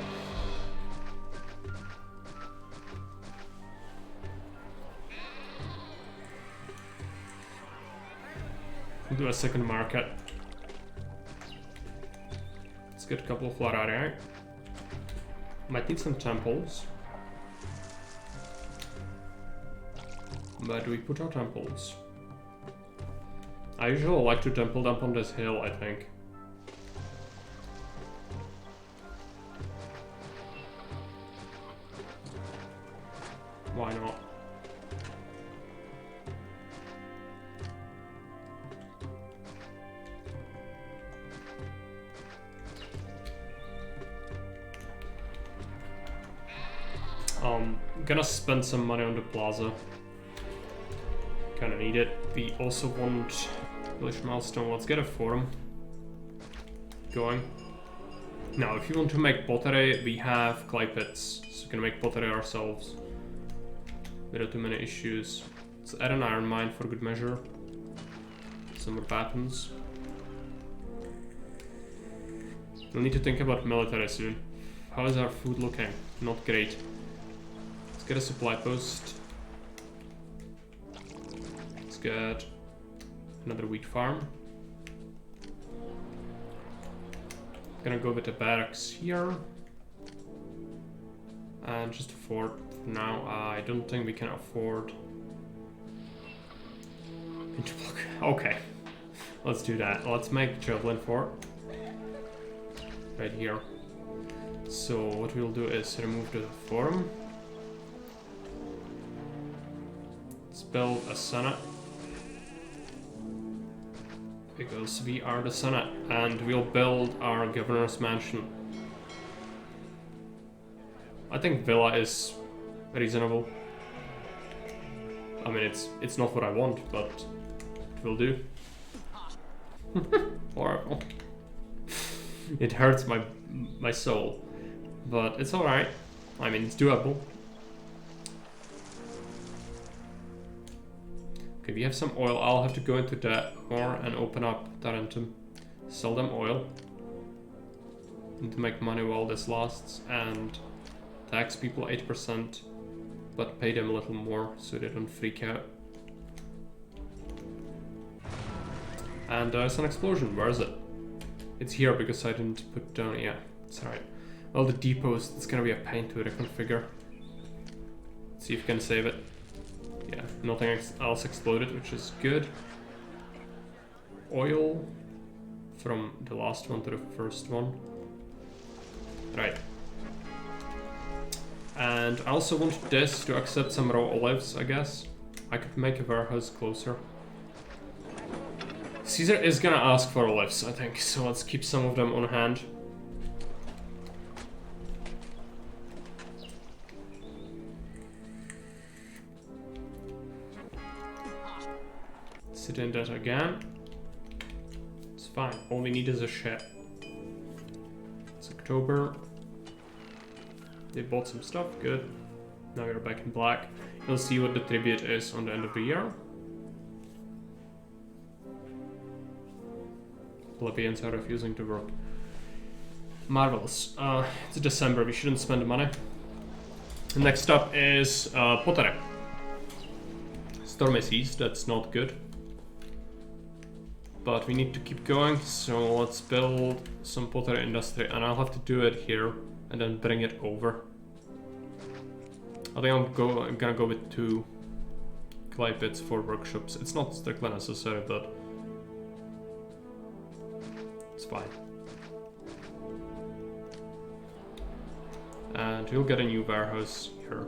We'll do a second market. Let's get a couple of Florari. Might need some temples. Where do we put our temples? I usually like to temple dump on this hill, I think. Why not? Gonna spend some money on the plaza. Kinda need it. We also want village milestone. Let's get a forum going. Now, if you want to make pottery, we have clay pits, so we can make pottery ourselves without too many issues. Let's add an iron mine for good measure. Some more weapons. We'll need to think about military soon. How is our food looking? Not great. Let's get a supply post. Let's get another wheat farm. Gonna go with the barracks here. And just a fort for now. I don't think we can afford interblock. Okay, let's do that. Let's make javelin fort right here. So what we'll do is remove the forum. Let's build a senate. Because we are the senate, and we'll build our governor's mansion. I think villa is reasonable. I mean, it's not what I want, but it will do. Horrible. It hurts my soul, but it's all right. I mean, it's doable. Okay, we have some oil. I'll have to go into that more and open up Tarentum. Sell them oil. Need to make money while this lasts, and tax people 8%, but pay them a little more so they don't freak out. And there's an explosion. Where is it? It's here because I didn't put down. Yeah, it's alright. Well, the depots, it's gonna be a pain to reconfigure. Let's see if we can save it. Yeah, nothing else exploded, which is good. Oil from the last one to the first one. Right. And I also want this to accept some raw olives, I guess. I could make a warehouse closer. Caesar is gonna ask for olives, I think, so let's keep some of them on hand. Sit in that again. It's fine. All we need is a shed. It's October. They bought some stuff. Good. Now we're back in black. We'll see what the tribute is on the end of the year. Plebeians are refusing to work. Marvelous. It's December, we shouldn't spend the money. Next up is pottery. Stormy seas, that's not good. But we need to keep going, so let's build some pottery industry, and I'll have to do it here and then bring it over. I think I'm gonna go with 2 clay pits for workshops. It's not strictly necessary, but it's fine. And we'll get a new warehouse here.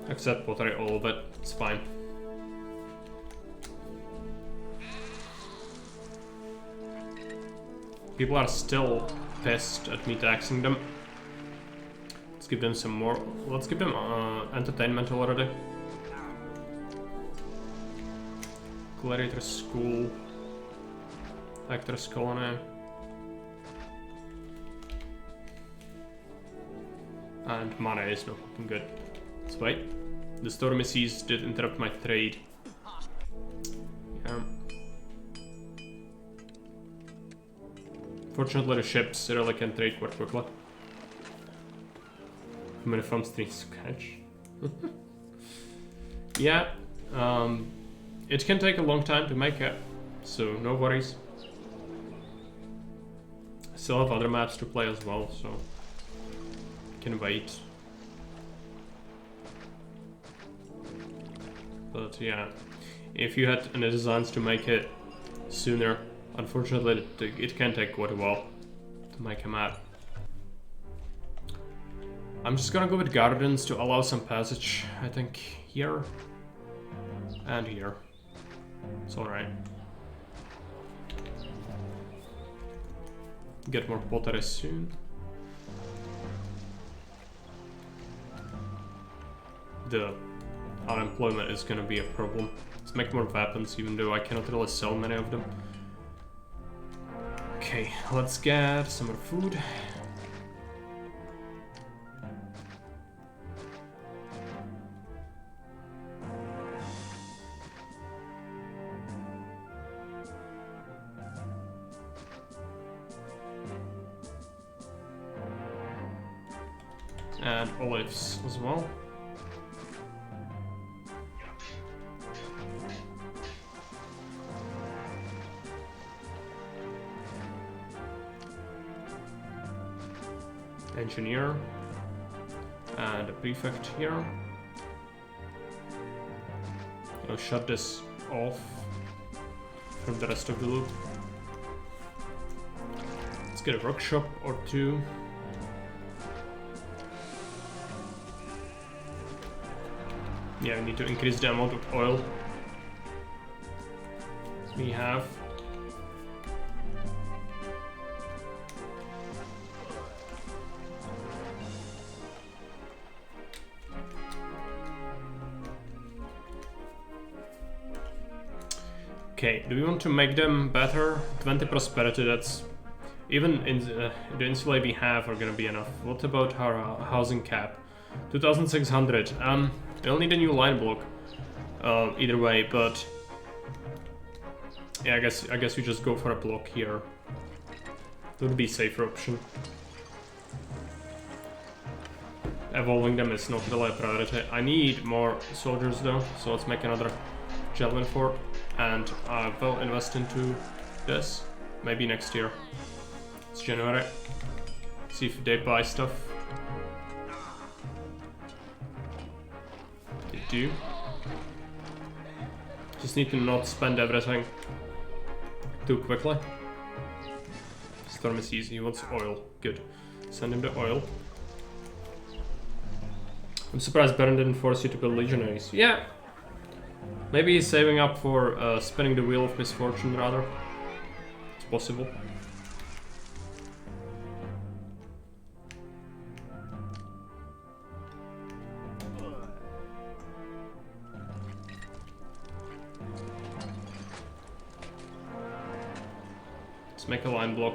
Accept pottery, all of it, it's fine. People are still pissed at me taxing them. Let's give them some more. Let's give them entertainment already. Gladiator School. Actors Colony. And money is not looking good. Let's wait. The stormy seas did interrupt my trade. Yeah. Fortunately, the ships really can trade quite quickly. How many farm streets to catch? Yeah, it can take a long time to make it, so no worries. I still have other maps to play as well, so can wait. But yeah, if you had any designs to make it sooner, unfortunately it can take quite a while to make a map. I'm just gonna go with gardens to allow some passage, I think here and here. It's alright. Get more pottery soon. The unemployment is gonna be a problem. Let's make more weapons, even though I cannot really sell many of them. Okay, let's get some more food. And olives as well. Engineer and a prefect here. I'll shut this off from the rest of the loot. Let's get a workshop or 2. Yeah, we need to increase the amount of oil we have. Okay, do we want to make them better? 20 prosperity, that's... Even in the insulae we have are gonna be enough. What about our housing cap? 2600. We'll need a new line block. Either way, but... Yeah, I guess we just go for a block here. That would be a safer option. Evolving them is not really a priority. I need more soldiers though, so let's make another javelin fort. And I will invest into this, maybe next year. It's January. See if they buy stuff. They do. Just need to not spend everything too quickly. Storm is easy, he wants oil. Good. Send him the oil. I'm surprised Baron didn't force you to build legionaries. Yeah. Maybe he's saving up for spinning the wheel of misfortune, rather. It's possible. Let's make a line block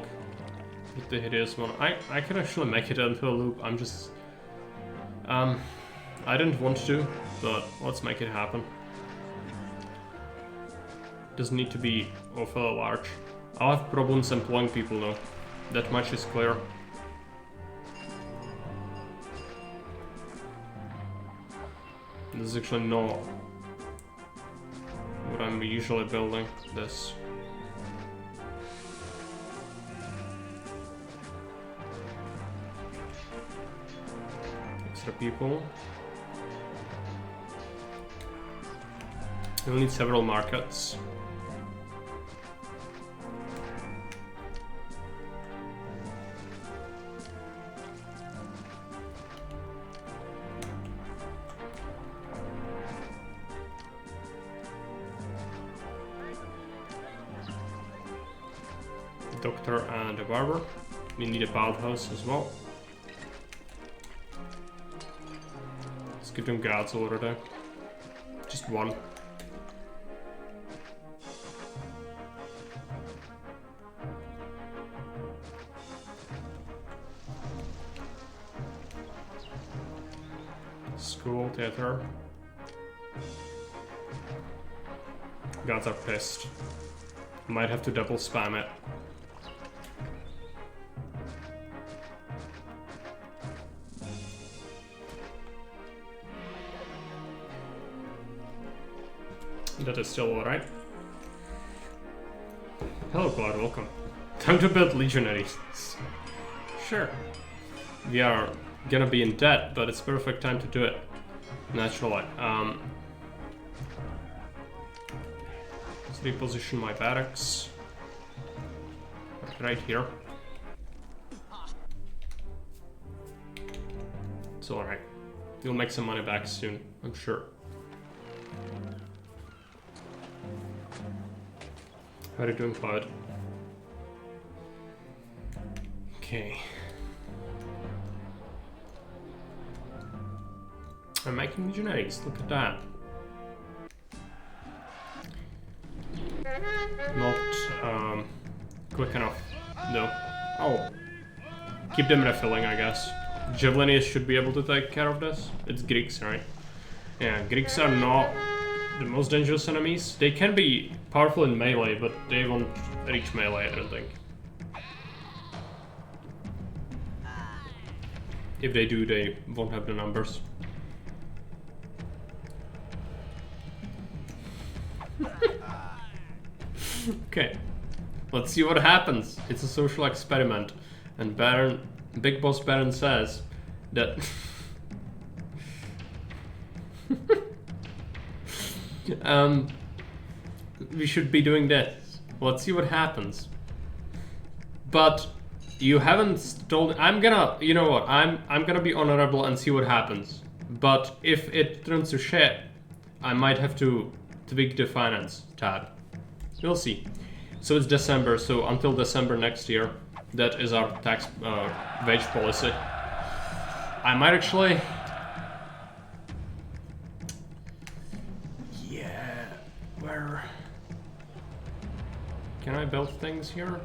With the hideous one. I can actually make it into a loop. I'm just... I didn't want to, but let's make it happen. Doesn't need to be awfully large. I'll have problems employing people though. That much is clear. This is actually not what I'm usually building. This. Extra people. We'll need several markets. Doctor and a barber. We need a bathhouse as well. Let's give them guards already. Just one. School, theater. Guards are pissed. Might have to double spam it. That is still alright. Hello, Cloud, welcome. Time to build legionaries. Sure. We are gonna be in debt, but it's perfect time to do it. Naturally. Let's reposition my barracks. Right here. It's alright. You'll make some money back soon, I'm sure. How are you doing, Cloud? Okay. I'm making legionaries, look at that. Not quick enough, no. Oh. Keep them refilling, I guess. Javelinians should be able to take care of this. It's Greeks, right? Yeah, Greeks are not the most dangerous enemies. They can be powerful in melee, but they won't reach melee, I don't think. If they do, they won't have the numbers. Okay, let's see what happens. It's a social experiment, and Baron, Big Boss Baron says that we should be doing this. Let's see what happens. But you haven't told. I'm gonna, you know what? I'm gonna be honorable and see what happens. But if it turns to shit, I might have to tweak the finance tab. We'll see. So it's December, so until December next year, that is our tax wage policy. I might actually... Yeah, where... Can I build things here?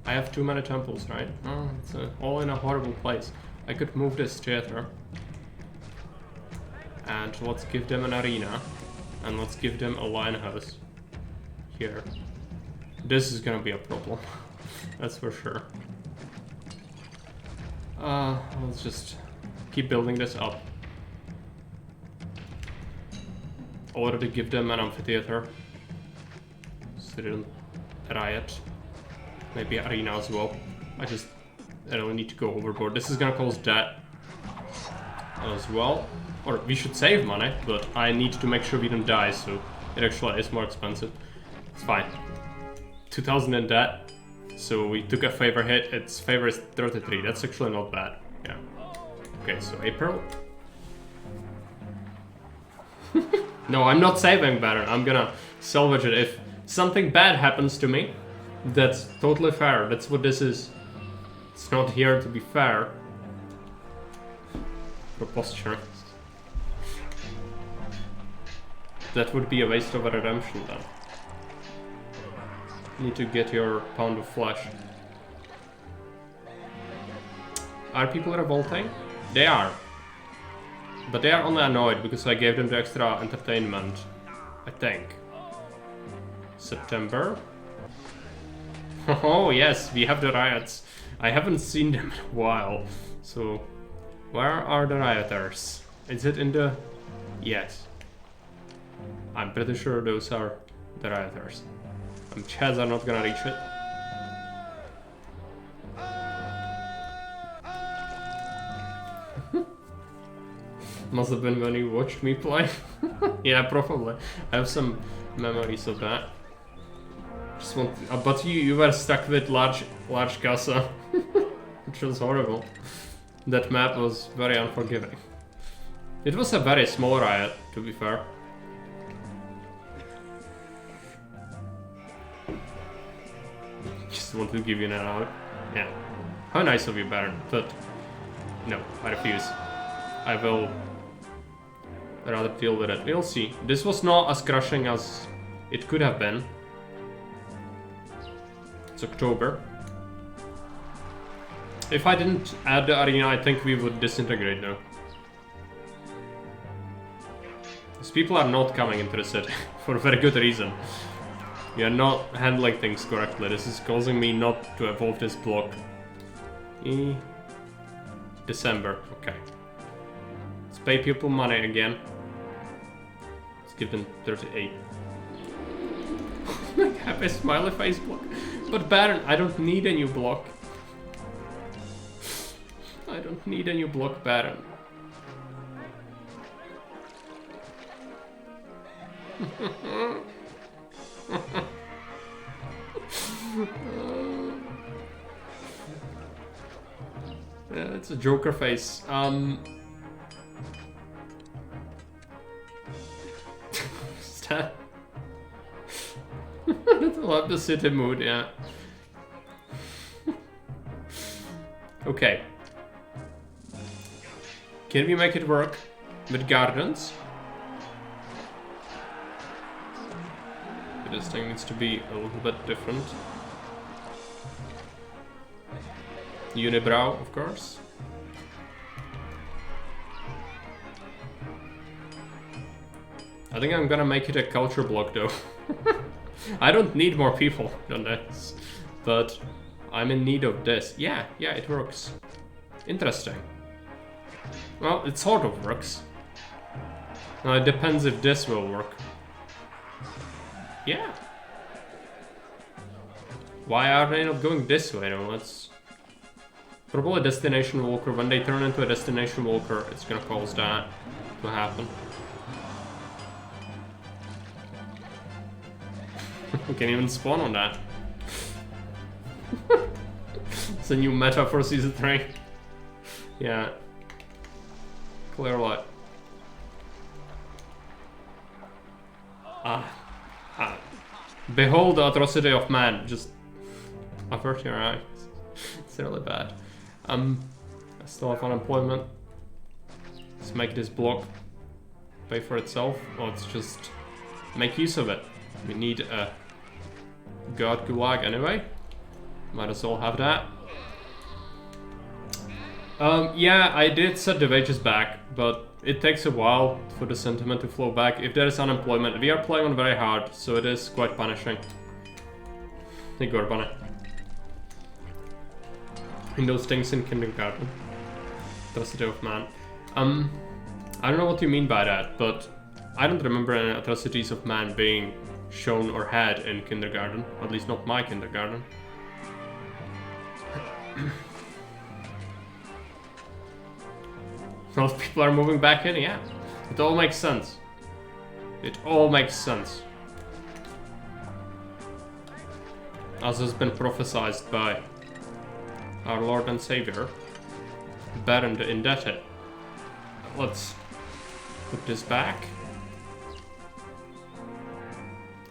I have too many temples, right? Oh, it's all in a horrible place. I could move this theater. And let's give them an arena. And let's give them a line house. Here. This is gonna be a problem. That's for sure. Let's just keep building this up. Already give them an amphitheater. So they don't riot. Maybe arena as well. I don't need to go overboard. This is gonna cause debt as well. Or we should save money, but I need to make sure we don't die, so it actually is more expensive. It's fine. 2,000 in debt, so we took a favor hit. Its favor is 33. That's actually not bad. Yeah. Okay, so April. No, I'm not saving Baron. I'm gonna salvage it. If something bad happens to me, that's totally fair. That's what this is. It's not here to be fair. Preposterous. That would be a waste of a redemption then. Need to get your pound of flesh. Are people revolting? They are. But they are only annoyed because I gave them the extra entertainment, I think. September? Oh yes, we have the riots. I haven't seen them in a while. So, where are the rioters? Is it in the... Yes. I'm pretty sure those are the rioters. Chads are not gonna reach it. Must have been when you watched me play. Yeah, probably. I have some memories of that. Just want, but you were stuck with large casa, which was horrible. That map was very unforgiving. It was a very small riot, to be fair. Just want to give you an out. Yeah. How nice of you, Baron. But no, I refuse. I will rather deal with it. We'll see. This was not as crushing as it could have been. It's October. If I didn't add the arena, I think we would disintegrate now. These people are not coming into the city for a very good reason. You are not handling things correctly. This is causing me not to evolve this block. December, okay. Let's pay people money again. Let's give them 38. I have a smiley face block. But Baron, I don't need a new block. I don't need a new block, Baron. Yeah, it's a Joker face. Is that? I love the city mood, yeah. Okay. Can we make it work with gardens? This thing needs to be a little bit different. Unibrow, of course. I think I'm gonna make it a culture block though. I don't need more people than this, but I'm in need of this. Yeah, it works. Interesting. Well, it sort of works. Now it depends if this will work. Yeah. Why are they not going this way though? Let's... Probably a destination walker. When they turn into a destination walker, it's gonna cause that to happen. We can even spawn on that. It's a new meta for season 3. Yeah. Clear light. Behold the atrocity of man. Just avert your eyes. It's really bad. I still have unemployment. Let's make this block pay for itself. Or let's just make use of it. We need a god gulag anyway. Might as well have that. Yeah, I did set the wages back, but it takes a while for the sentiment to flow back. If there is unemployment, we are playing on very hard, so it is quite punishing. Hey, Gorbane. In those things in kindergarten. Atrocity of man. I don't know what you mean by that, but I don't remember any atrocities of man being shown or had in kindergarten. At least not my kindergarten. A lot of people are moving back in, yeah. It all makes sense. It all makes sense. As has been prophesied by our Lord and Savior, Baron the Indebted. Let's put this back.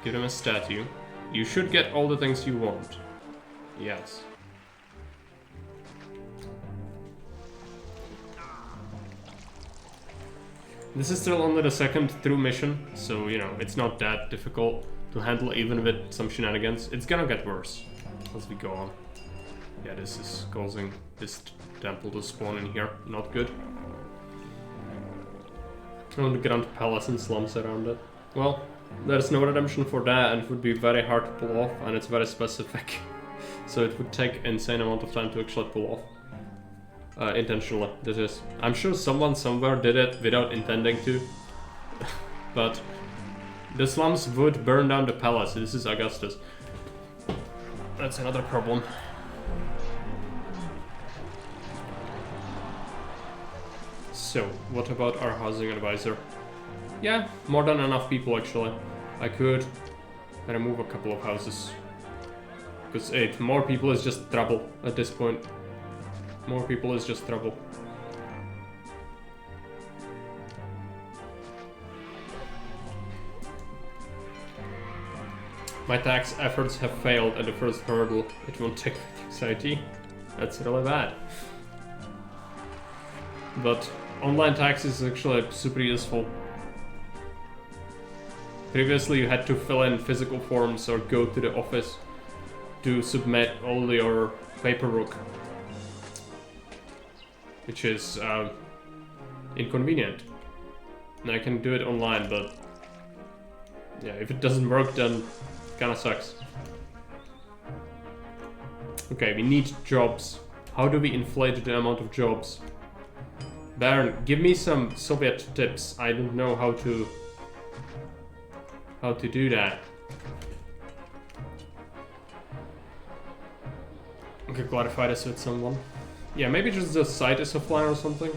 Give him a statue. You should get all the things you want. Yes. This is still only the second true mission, so, you know, it's not that difficult to handle even with some shenanigans. It's gonna get worse as we go on. Yeah, this is causing this temple to spawn in here. Not good. Oh, the Grand Palace and slums around it. Well, there's no redemption for that, and it would be very hard to pull off, and it's very specific. So it would take insane amount of time to actually pull off. Intentionally, this is. I'm sure someone somewhere did it without intending to. But the slums would burn down the palace. This is Augustus. That's another problem. So, what about our housing advisor? Yeah, more than enough people actually. I could remove a couple of houses. Because 8 more people is just trouble at this point. More people is just trouble. My tax efforts have failed at the first hurdle. It won't take anxiety. That's really bad. But online tax is actually super useful. Previously you had to fill in physical forms or go to the office to submit all your paperwork, which is inconvenient. And I can do it online, but yeah, if it doesn't work, then it kinda sucks. Okay, we need jobs. How do we inflate the amount of jobs? Baron, give me some Soviet tips. I don't know how to do that. Okay, clarify this with someone. Yeah, maybe just the site is offline or something.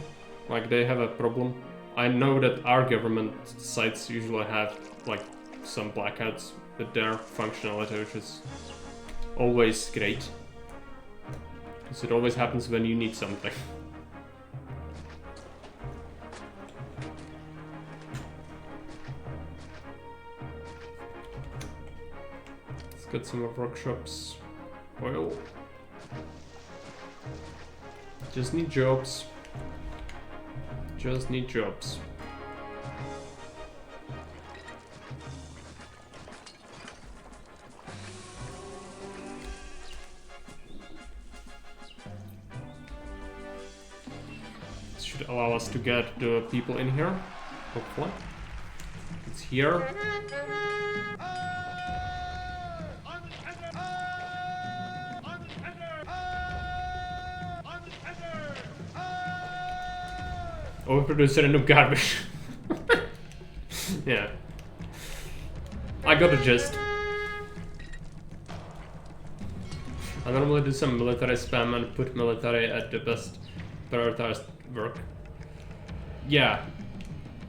Like they have a problem. I know that our government sites usually have like some blackouts with their functionality, which is always great. Because it always happens when you need something. Let's get some more workshops. Oil. Just need jobs. Just need jobs. This should allow us to get the people in here, hopefully. It's here. Overproduce random garbage. Yeah. I got the gist. I normally do some military spam and put military at the best prioritized work. Yeah.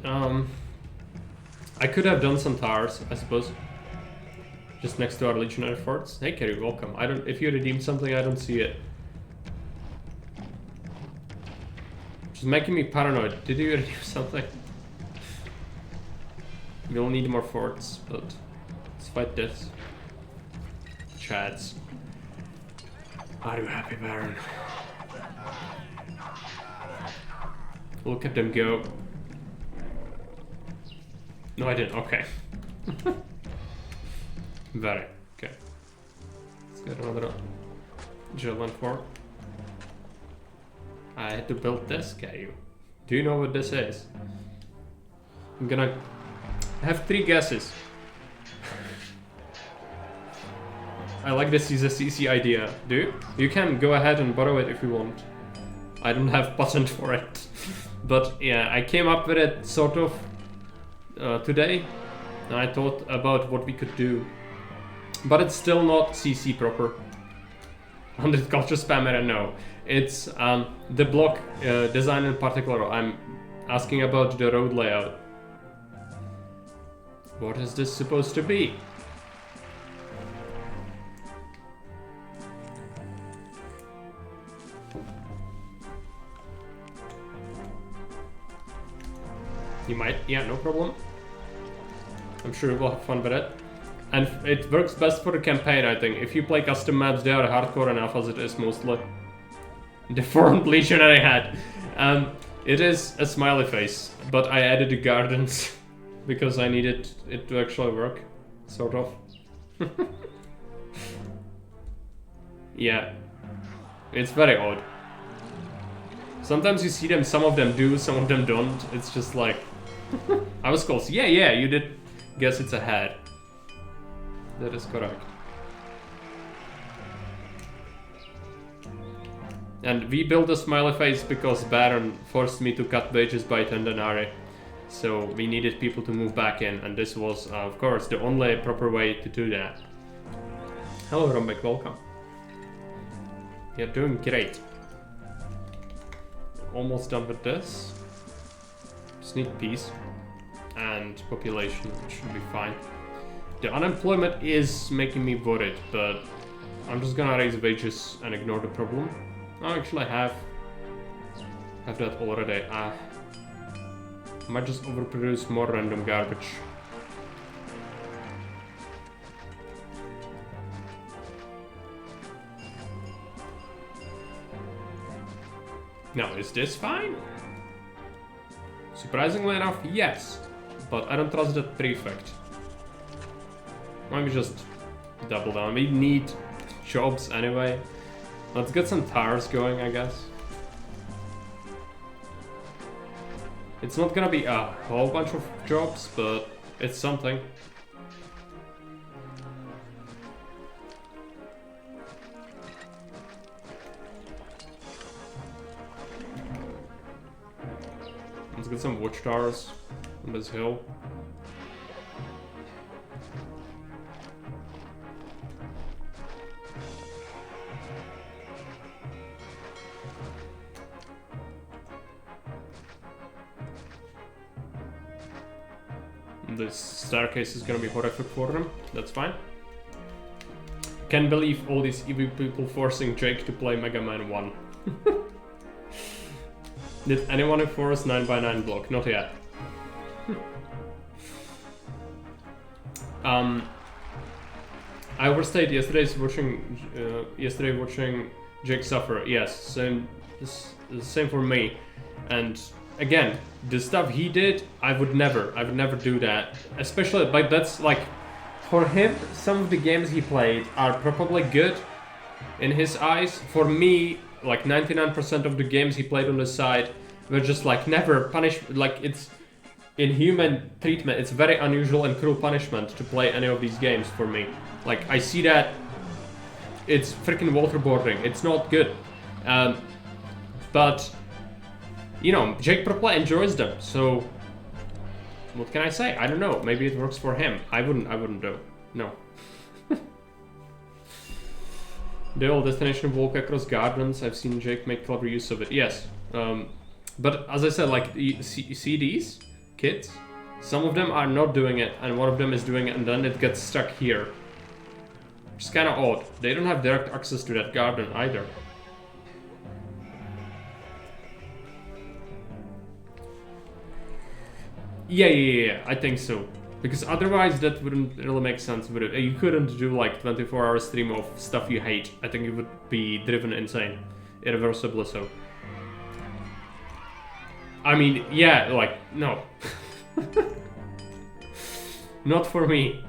I could have done some towers, I suppose. Just next to our legionary forts. Hey Kerry, welcome. If you redeem something, I don't see it. It's making me paranoid. Did you redeem something? We'll need more forts, but let's fight this. Chads. Are you happy, Baron? Look at them go. No, I didn't. Okay. Very. Okay. Let's get another Javelin fort. I had to build this guy. Do you know what this is? I'm gonna have 3 guesses. I like this is a CC idea. Do you? You can go ahead and borrow it if you want. I don't have patent for it. But yeah, I came up with it sort of today. And I thought about what we could do. But it's still not CC proper. 100 culture spammer, no. It's the block design in particular. I'm asking about the road layout. What is this supposed to be? You might, yeah, no problem. I'm sure we'll have fun with it. And it works best for the campaign, I think. If you play custom maps, they are hardcore enough as it is mostly. Deformed legionary hat. It is a smiley face, but I added the gardens because I needed it to actually work, sort of. Yeah. It's very odd. Sometimes you see them, some of them do, some of them don't. It's just like... I was close. Yeah, you did guess it's a head. That is correct. And we built a smiley face because Baron forced me to cut wages by 10 denarii. So we needed people to move back in, and this was, of course, the only proper way to do that. Hello, Rombek, welcome. You're doing great. Almost done with this. Just need peace and population, which should be fine. The unemployment is making me worried, but I'm just gonna raise wages and ignore the problem. I actually have that already. I might just overproduce more random garbage. Now, is this fine? Surprisingly enough, yes. But I don't trust that prefect. Maybe just double down. We need jobs anyway. Let's get some tires going, I guess. It's not gonna be a whole bunch of jobs, but it's something. Let's get some watchtowers on this hill. This staircase is gonna be horrific for them, that's fine. Can't believe all these evil people forcing Jake to play Mega Man 1. Did anyone enforce 9x9 block? Not yet. I overstayed yesterday watching Jake suffer. Yes, same for me. And again, the stuff he did, I would never do that. Especially, but that's like, for him, some of the games he played are probably good in his eyes. For me, like 99% of the games he played on the side were just like never punished. Like, it's inhuman treatment. It's very unusual and cruel punishment to play any of these games for me. Like, I see that it's freaking waterboarding. It's not good. But you know, Jake probably enjoys them, so what can I say? I don't know. Maybe it works for him. I wouldn't do. No. The old destination walk across gardens. I've seen Jake make clever use of it. Yes. But as I said, like, you see these kids? Some of them are not doing it, and one of them is doing it, and then it gets stuck here. It's kind of odd. They don't have direct access to that garden either. Yeah, I think so. Because otherwise that wouldn't really make sense, would it? You couldn't do like 24-hour stream of stuff you hate. I think it would be driven insane. Irreversibly so. I mean, yeah, like, no. Not for me.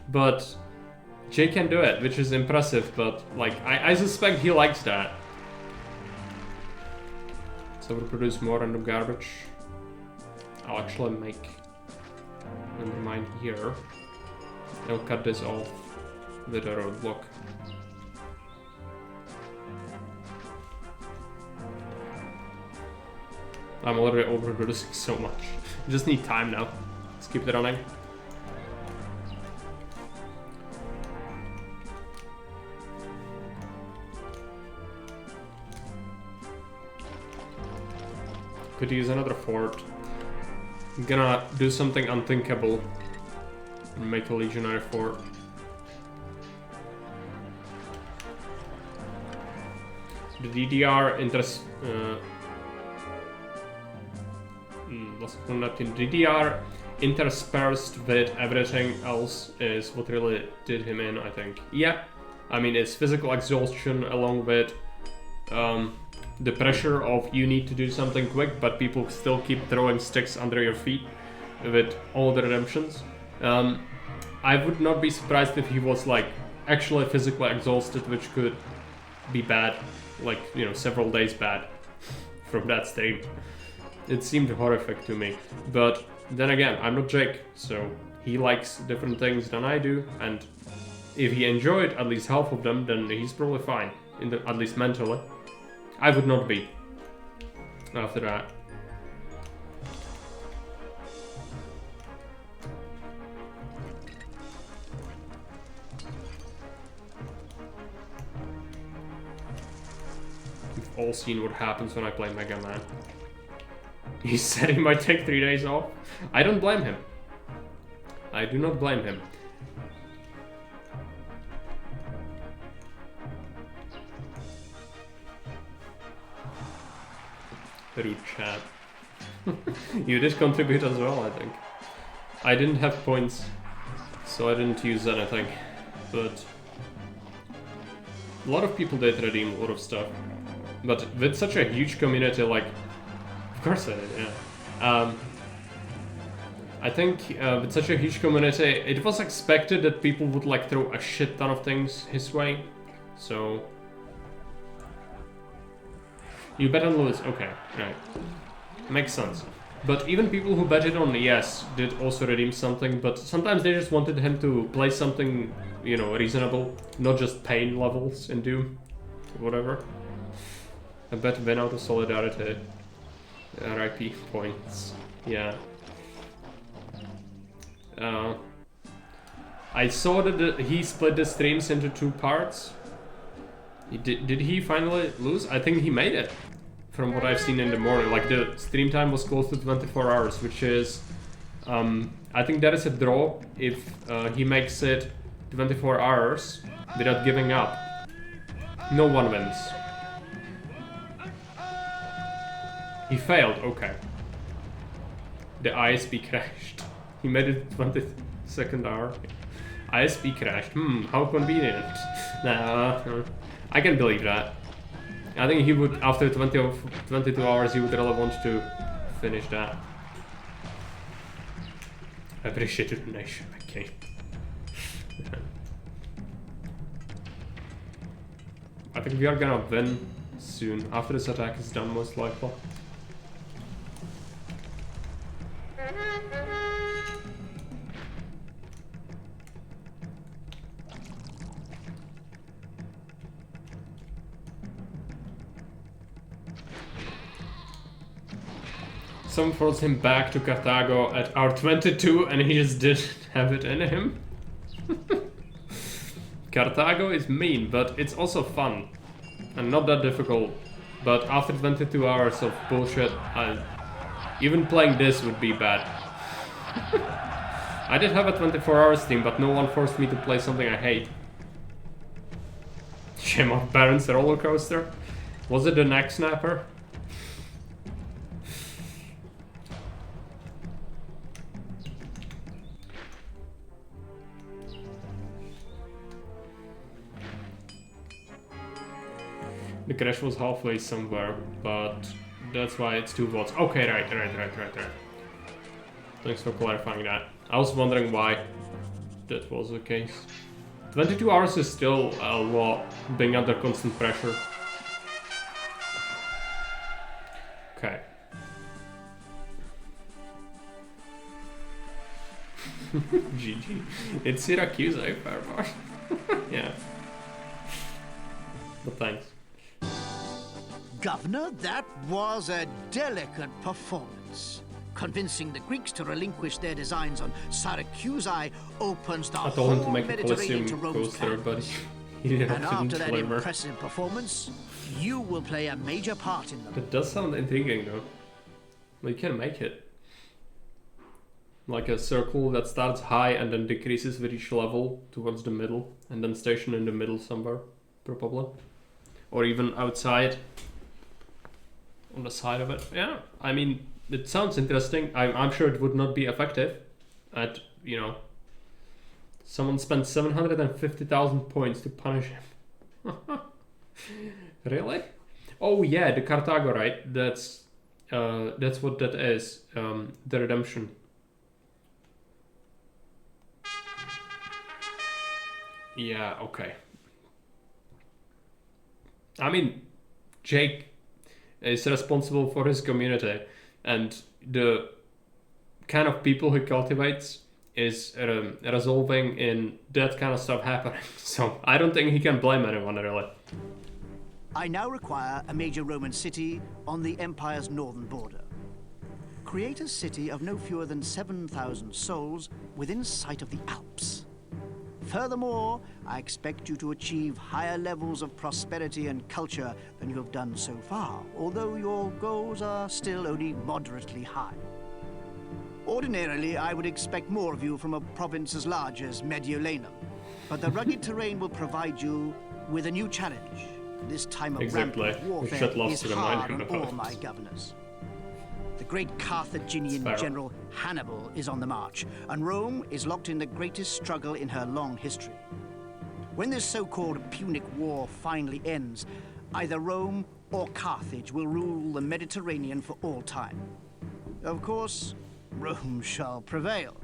But Jay can do it, which is impressive, but like, I suspect he likes that. So we'll produce more random garbage. I'll actually make mine here. I'll cut this off with a roadblock. I'm already overproducing so much. Just need time now. Let's keep it running. Could use another fort. I'm gonna do something unthinkable and make a legionary fort. The DDR DDR interspersed with everything else is what really did him in, I think. Yeah, I mean, it's physical exhaustion along with the pressure of you need to do something quick, but people still keep throwing sticks under your feet with all the redemptions. I would not be surprised if he was like actually physically exhausted, which could be bad. like, you know, several days bad from that stream. It seemed horrific to me. But then again, I'm not Jake, so he likes different things than I do, and if he enjoyed at least half of them, then he's probably fine, at least mentally. I would not be after that. We've all seen what happens when I play Mega Man. He said he might take 3 days off. I don't blame him. I do not blame him. Rude chat. You did contribute as well, I think. I didn't have points, so I didn't use anything. But a lot of people did redeem a lot of stuff. But with such a huge community, like, of course I did, yeah. I think with such a huge community, it was expected that people would like throw a shit ton of things his way. So you bet on Lewis, okay, right. Makes sense. But even people who betted on yes did also redeem something, but sometimes they just wanted him to play something, you know, reasonable, not just pain levels in Doom, whatever. I bet win out of solidarity. RIP points, yeah. I saw that he split the streams into 2 parts. Did he finally lose? I think he made it. From what I've seen in the morning, like the stream time was close to 24 hours, which is, I think that is a draw if he makes it 24 hours without giving up. No one wins. He failed, okay. The ISP crashed. He made it 22nd hour. ISP crashed, how convenient. Nah, I can believe that. I think he would, after 22 hours, he would really want to finish that. I appreciate the donation, okay. I think we are gonna win soon, after this attack is done, most likely. Someone forced him back to Carthago at hour 22 and he just didn't have it in him. Carthago is mean, but it's also fun. And not that difficult. But after 22 hours of bullshit, even playing this would be bad. I did have a 24-hour stream, but no one forced me to play something I hate. Shame on Baron's roller coaster. Was it the neck snapper? The crash was halfway somewhere, but that's why it's 2 votes. Okay, right. Thanks for clarifying that. I was wondering why that was the case. 22 hours is still a lot, being under constant pressure. Okay. GG. It's Syracuse, Fireball. Yeah. But thanks. Governor, that was a delicate performance. Convincing the Greeks to relinquish their designs on Syracuse opens the I told him to whole make a Mediterranean to Colosseum Rome's coaster, plan. but he And after didn't that deliver. impressive performance, you will play a major part in them. That does sound intriguing though. Well, you can make it. Like a circle that starts high and then decreases with each level towards the middle, and then station in the middle somewhere, probably. Or even outside, on the side of it. Yeah, I mean, it sounds interesting. I'm sure it would not be effective at, you know, someone spent 750,000 points to punish him. Really? Oh yeah, the Carthago, right? That's what that is. The redemption. Yeah, okay. I mean, Jake is responsible for his community, and the kind of people he cultivates is resolving in that kind of stuff happening. So I don't think he can blame anyone, really. I now require a major Roman city on the Empire's northern border. Create a city of no fewer than 7,000 souls within sight of the Alps. Furthermore, I expect you to achieve higher levels of prosperity and culture than you have done so far, although your goals are still only moderately high. Ordinarily, I would expect more of you from a province as large as Mediolanum, but the rugged terrain will provide you with a new challenge. This time of rampant warfare is hard on all my governors. The great Carthaginian general Hannibal is on the march, and Rome is locked in the greatest struggle in her long history. When this so-called Punic War finally ends, either Rome or Carthage will rule the Mediterranean for all time. Of course, Rome shall prevail,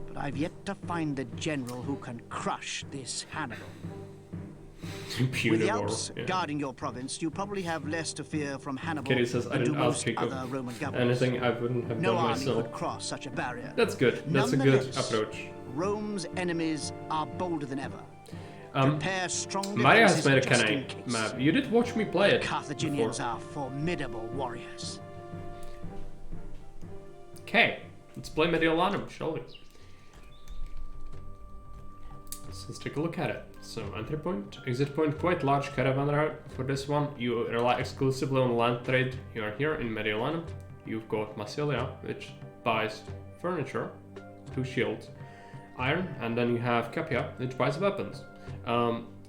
but I've yet to find the general who can crush this Hannibal. With the Alps guarding your province, you probably have less to fear from Hannibal than do most other Roman governors. Anything I wouldn't have no done army myself. could cross such a barrier. That's good. That's a good approach. Rome's enemies are bolder than ever. Prepare strong Mario has defenses made a just kind in of case. map. You did watch me play it. Carthaginians are formidable warriors. Okay, let's play Mediolanum, shall we? So let's take a look at it. So entry point, exit point, quite large caravan route. For this one, you rely exclusively on land trade. You are here in Mediolanum. You've got Massilia, which buys furniture, 2 shields, iron, and then you have Capua, which buys weapons.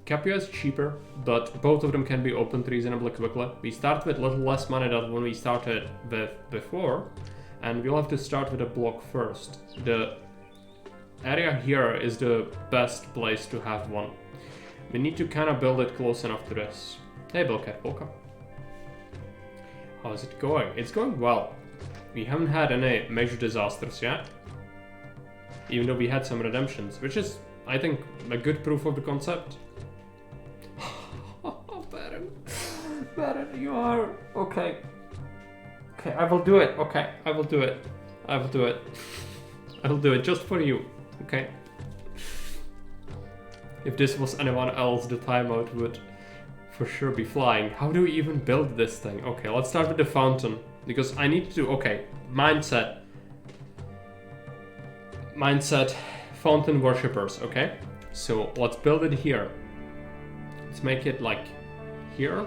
Capua is cheaper, but both of them can be opened reasonably quickly. We start with a little less money than when we started with before, and we'll have to start with a block first. The area here is the best place to have one. We need to kind of build it close enough to this. Hey Billcat, welcome. How's it going? It's going well. We haven't had any major disasters yet, even though we had some redemptions, which is, I think, a good proof of the concept. Baron. Baron, you are... Okay. Okay, I will do it. Okay, I will do it. I will do it. I will do it just for you. Okay? If this was anyone else, the timeout would for sure be flying. How do we even build this thing? Okay, let's start with the fountain. Because I need to... Okay, mindset. Mindset. Fountain worshippers, okay? So let's build it here. Let's make it like here.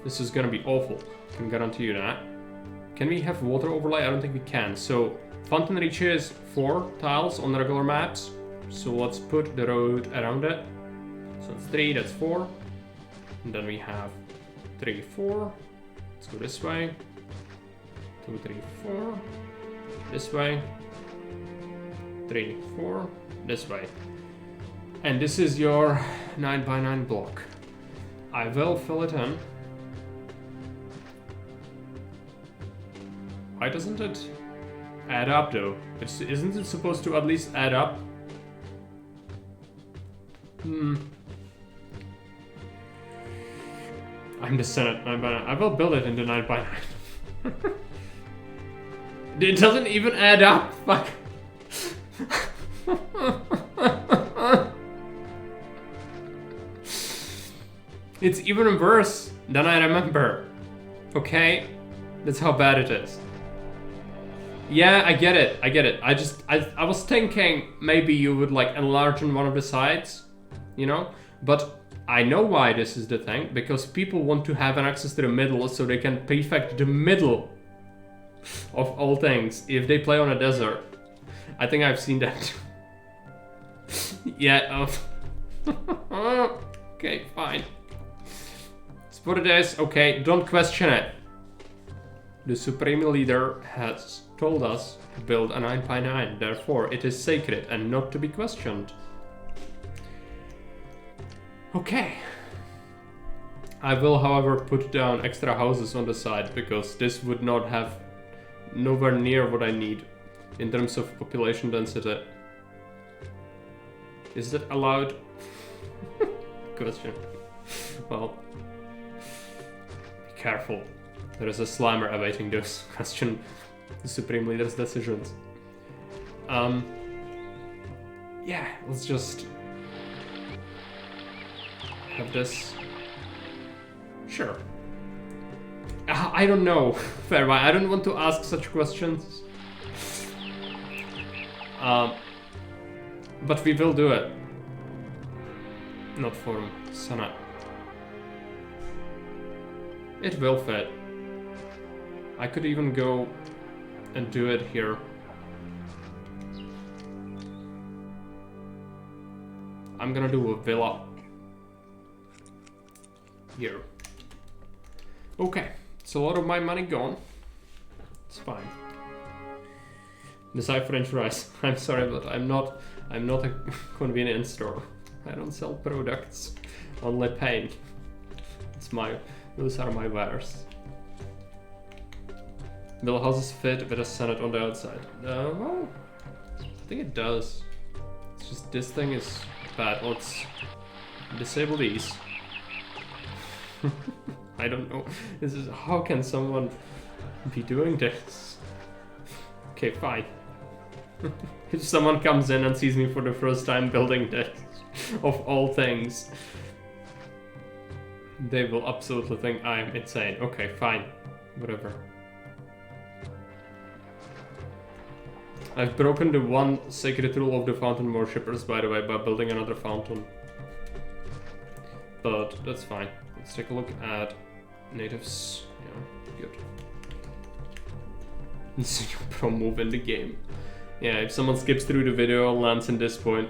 This is gonna be awful. I can guarantee you that. Can we have water overlay? I don't think we can. So fountain reaches 4 tiles on regular maps. So let's put the road around it. So it's 3, that's 4. And then we have 3, 4. Let's go this way. 2, 3, 4. This way. 3, 4. This way. And this is your 9x9 block. I will fill it in. Why doesn't it add up though? Isn't it supposed to at least add up? I'm the Senate 9x9. I will build it into 9x9. It doesn't even add up. Fuck. It's even worse than I remember. Okay? That's how bad it is. Yeah, I get it. I get it. I was thinking maybe you would like enlarge on one of the sides, you know? But I know why this is the thing, because people want to have an access to the middle so they can prefect the middle of all things if they play on a desert. I think I've seen that. Yeah, okay, fine. It's what it is. Okay, don't question it. The Supreme Leader has told us to build a 9x9, therefore it is sacred and not to be questioned. Okay. I will, however, put down extra houses on the side because this would not have nowhere near what I need in terms of population density. Is that allowed? Question. Well, careful. There is a slammer awaiting those question the Supreme Leader's decisions. Yeah, let's just have this. Sure. I don't know, Fairby. I don't want to ask such questions. But we will do it. Not for Senate. It will fit. I could even go and do it here. I'm gonna do a villa here. Okay, it's a lot of my money gone. It's fine. Decide French fries. I'm sorry, but I'm not a convenience store. I don't sell products, only pain. Those are my wares. Will houses fit with a Senate on the outside? Well, I think it does. It's just this thing is bad. Let's disable these. I don't know. How can someone be doing this? Okay, fine. If someone comes in and sees me for the first time building this, of all things, they will absolutely think I'm insane. Okay, fine. Whatever. I've broken the one sacred rule of the fountain worshippers, by the way, by building another fountain. But that's fine. Let's take a look at natives. Yeah, good. This is your pro move in the game. Yeah, if someone skips through the video and lands in this point.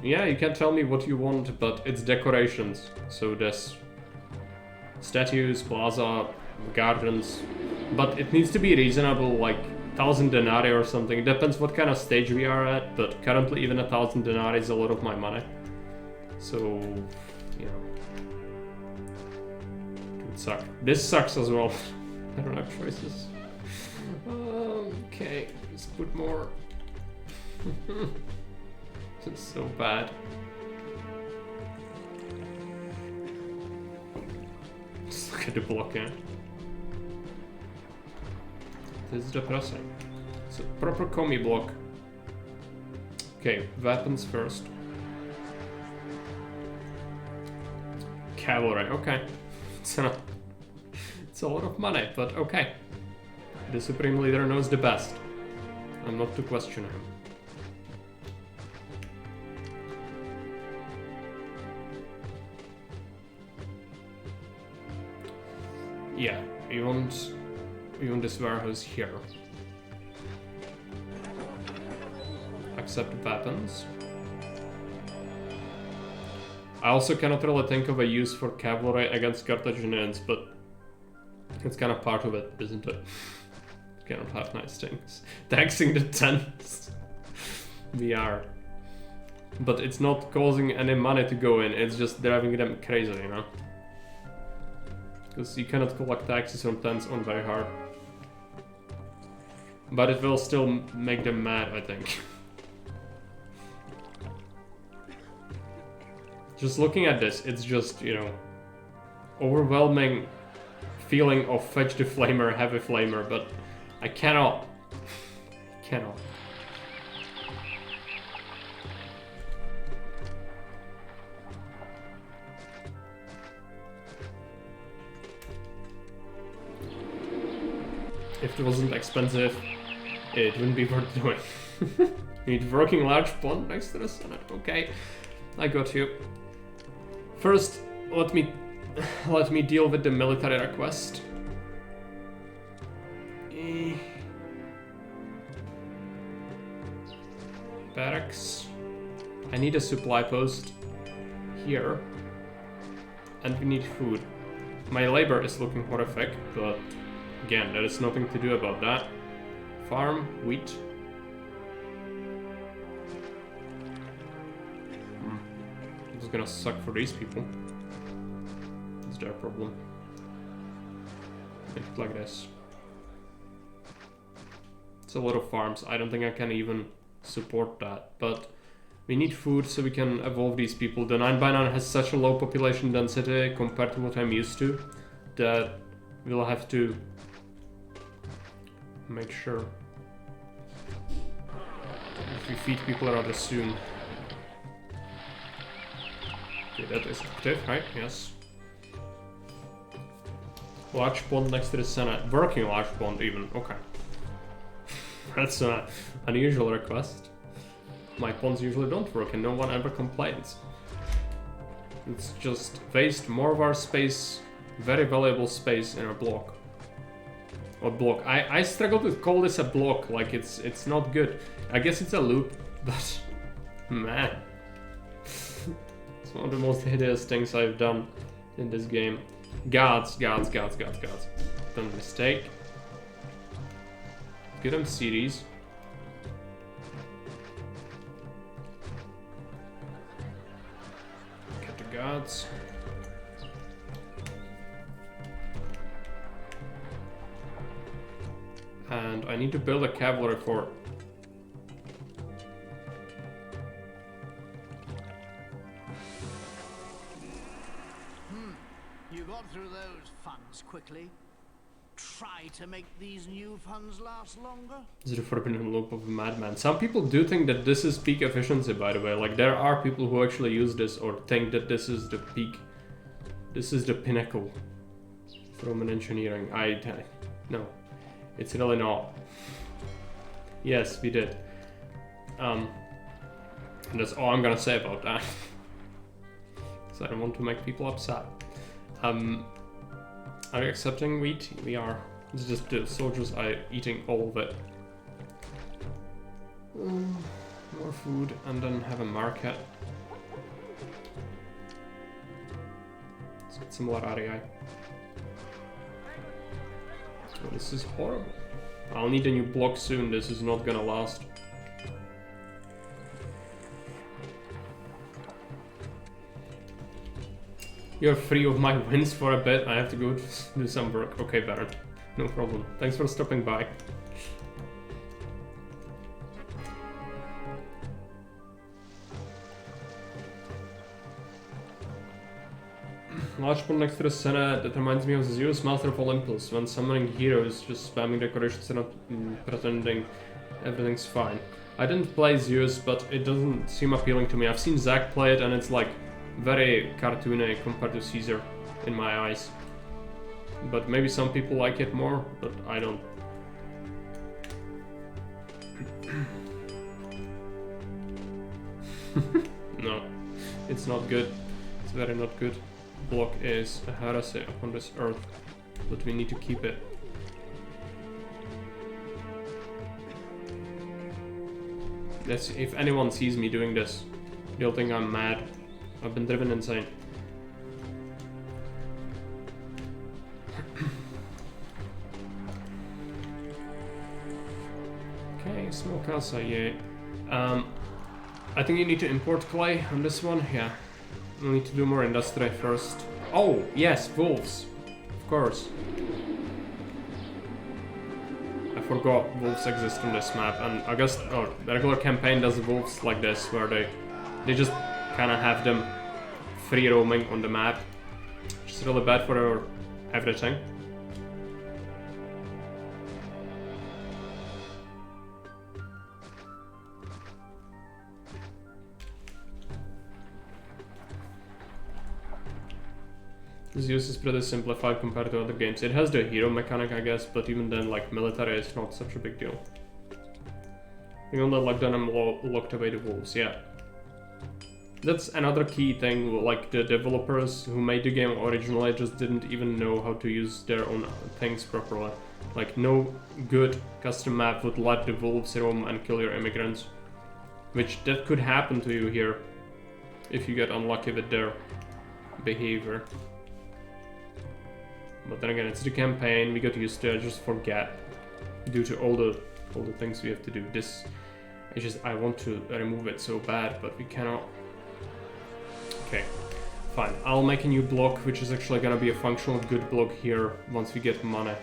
Yeah, you can tell me what you want, but it's decorations. So there's statues, plaza, gardens, but it needs to be reasonable, like 1,000 denarii or something. It depends what kind of stage we are at, but currently even 1,000 denarii is a lot of my money. So, you know. It would suck. This sucks as well. I don't have choices. Okay, let's put more. This is so bad. Just look at the block here. This is depressing. It's a proper commie block. Okay, weapons first. Cavalry, okay. It's a lot of money, but okay. The Supreme Leader knows the best. I'm not to question him. Yeah, you want this warehouse here. Accept weapons. I also cannot really think of a use for cavalry against Carthaginians, but it's kind of part of it, isn't it? Cannot have nice things. Taxing the tents. We are. But it's not causing any money to go in, it's just driving them crazy, you know? Because you cannot collect taxes on tents on very hard. But it will still make them mad, I think. Just looking at this, it's just, you know, overwhelming feeling of fetch the flamer, have a flamer, but I cannot. Cannot. If it wasn't expensive, it wouldn't be worth doing. You need working large pond next to the Senate. Okay, I got you. First, let me deal with the military request. Barracks. I need a supply post here, and we need food. My labor is looking horrific, but again, there is nothing to do about that. Farm, wheat. It's gonna suck for these people. It's their problem. Make it like this. It's a lot of farms. I don't think I can even support that, but We need food so we can evolve these people. The 9x9 has such a low population density compared to what I'm used to that we'll have to make sure if we feed people rather soon. Okay, that is active, right? Yes. Large pond next to the Senate. Working large pond even. Okay. That's an unusual request. My ponds usually don't work and no one ever complains. It's just waste more of our space, very valuable space in our block. Or block. I struggle to call this a block, like it's not good. I guess it's a loop, but man. It's one of the most hideous things I've done in this game. Gods. Done a mistake. Get them series. Get the gods. And I need to build a cavalry fort. You got through those funds quickly. Try to make these new funds last longer. This is the forbidden loop of a madman. Some people do think that this is peak efficiency, by the way. Like, there are people who actually use this or think that this is the peak. This is the pinnacle from an engineering. No, it's really not. Yes, we did. And that's all I'm gonna say about that. Because I don't want to make people upset. Are we accepting wheat? We are. It's just the soldiers are eating all of it. More food and then have a market. Let's get some Lararii. Oh, this is horrible. I'll need a new block soon. This is not gonna last. You're free of my wins for a bit. I have to go do some work. Okay, Baron. No problem. Thanks for stopping by. Large pond next to the Senate. That reminds me of Zeus, Master of Olympus. When summoning heroes, just spamming decorations and not pretending everything's fine. I didn't play Zeus, but it doesn't seem appealing to me. I've seen Zach play it and it's like very cartoony compared to Caesar in my eyes. But maybe some people like it more, but I don't. No, it's not good. It's very not good. Block is a heresy upon this earth, but we need to keep it. That's, if anyone sees me doing this, they'll think I'm mad. I've been driven insane. Okay, small casa, yeah. I think you need to import clay on this one, yeah. We'll need to do more industry first. Oh, yes, wolves. Of course. I forgot wolves exist on this map, and the regular campaign does wolves like this, where they just kind of have them free roaming on the map, which is really bad for everything. Zeus is pretty simplified compared to other games. It has the hero mechanic, I guess, but even then, like, military is not such a big deal. We only locked away the wolves, yeah. That's another key thing, like the developers who made the game originally just didn't even know how to use their own things properly. Like, no good custom map would let the wolves roam and kill your immigrants. Which, that could happen to you here, if you get unlucky with their behavior. But then again, it's the campaign, we got used to it, I just forget. Due to all the things we have to do. This, it's just, I want to remove it so bad, but we cannot. Okay, fine. I'll make a new block, which is actually gonna be a functional good block here once we get money.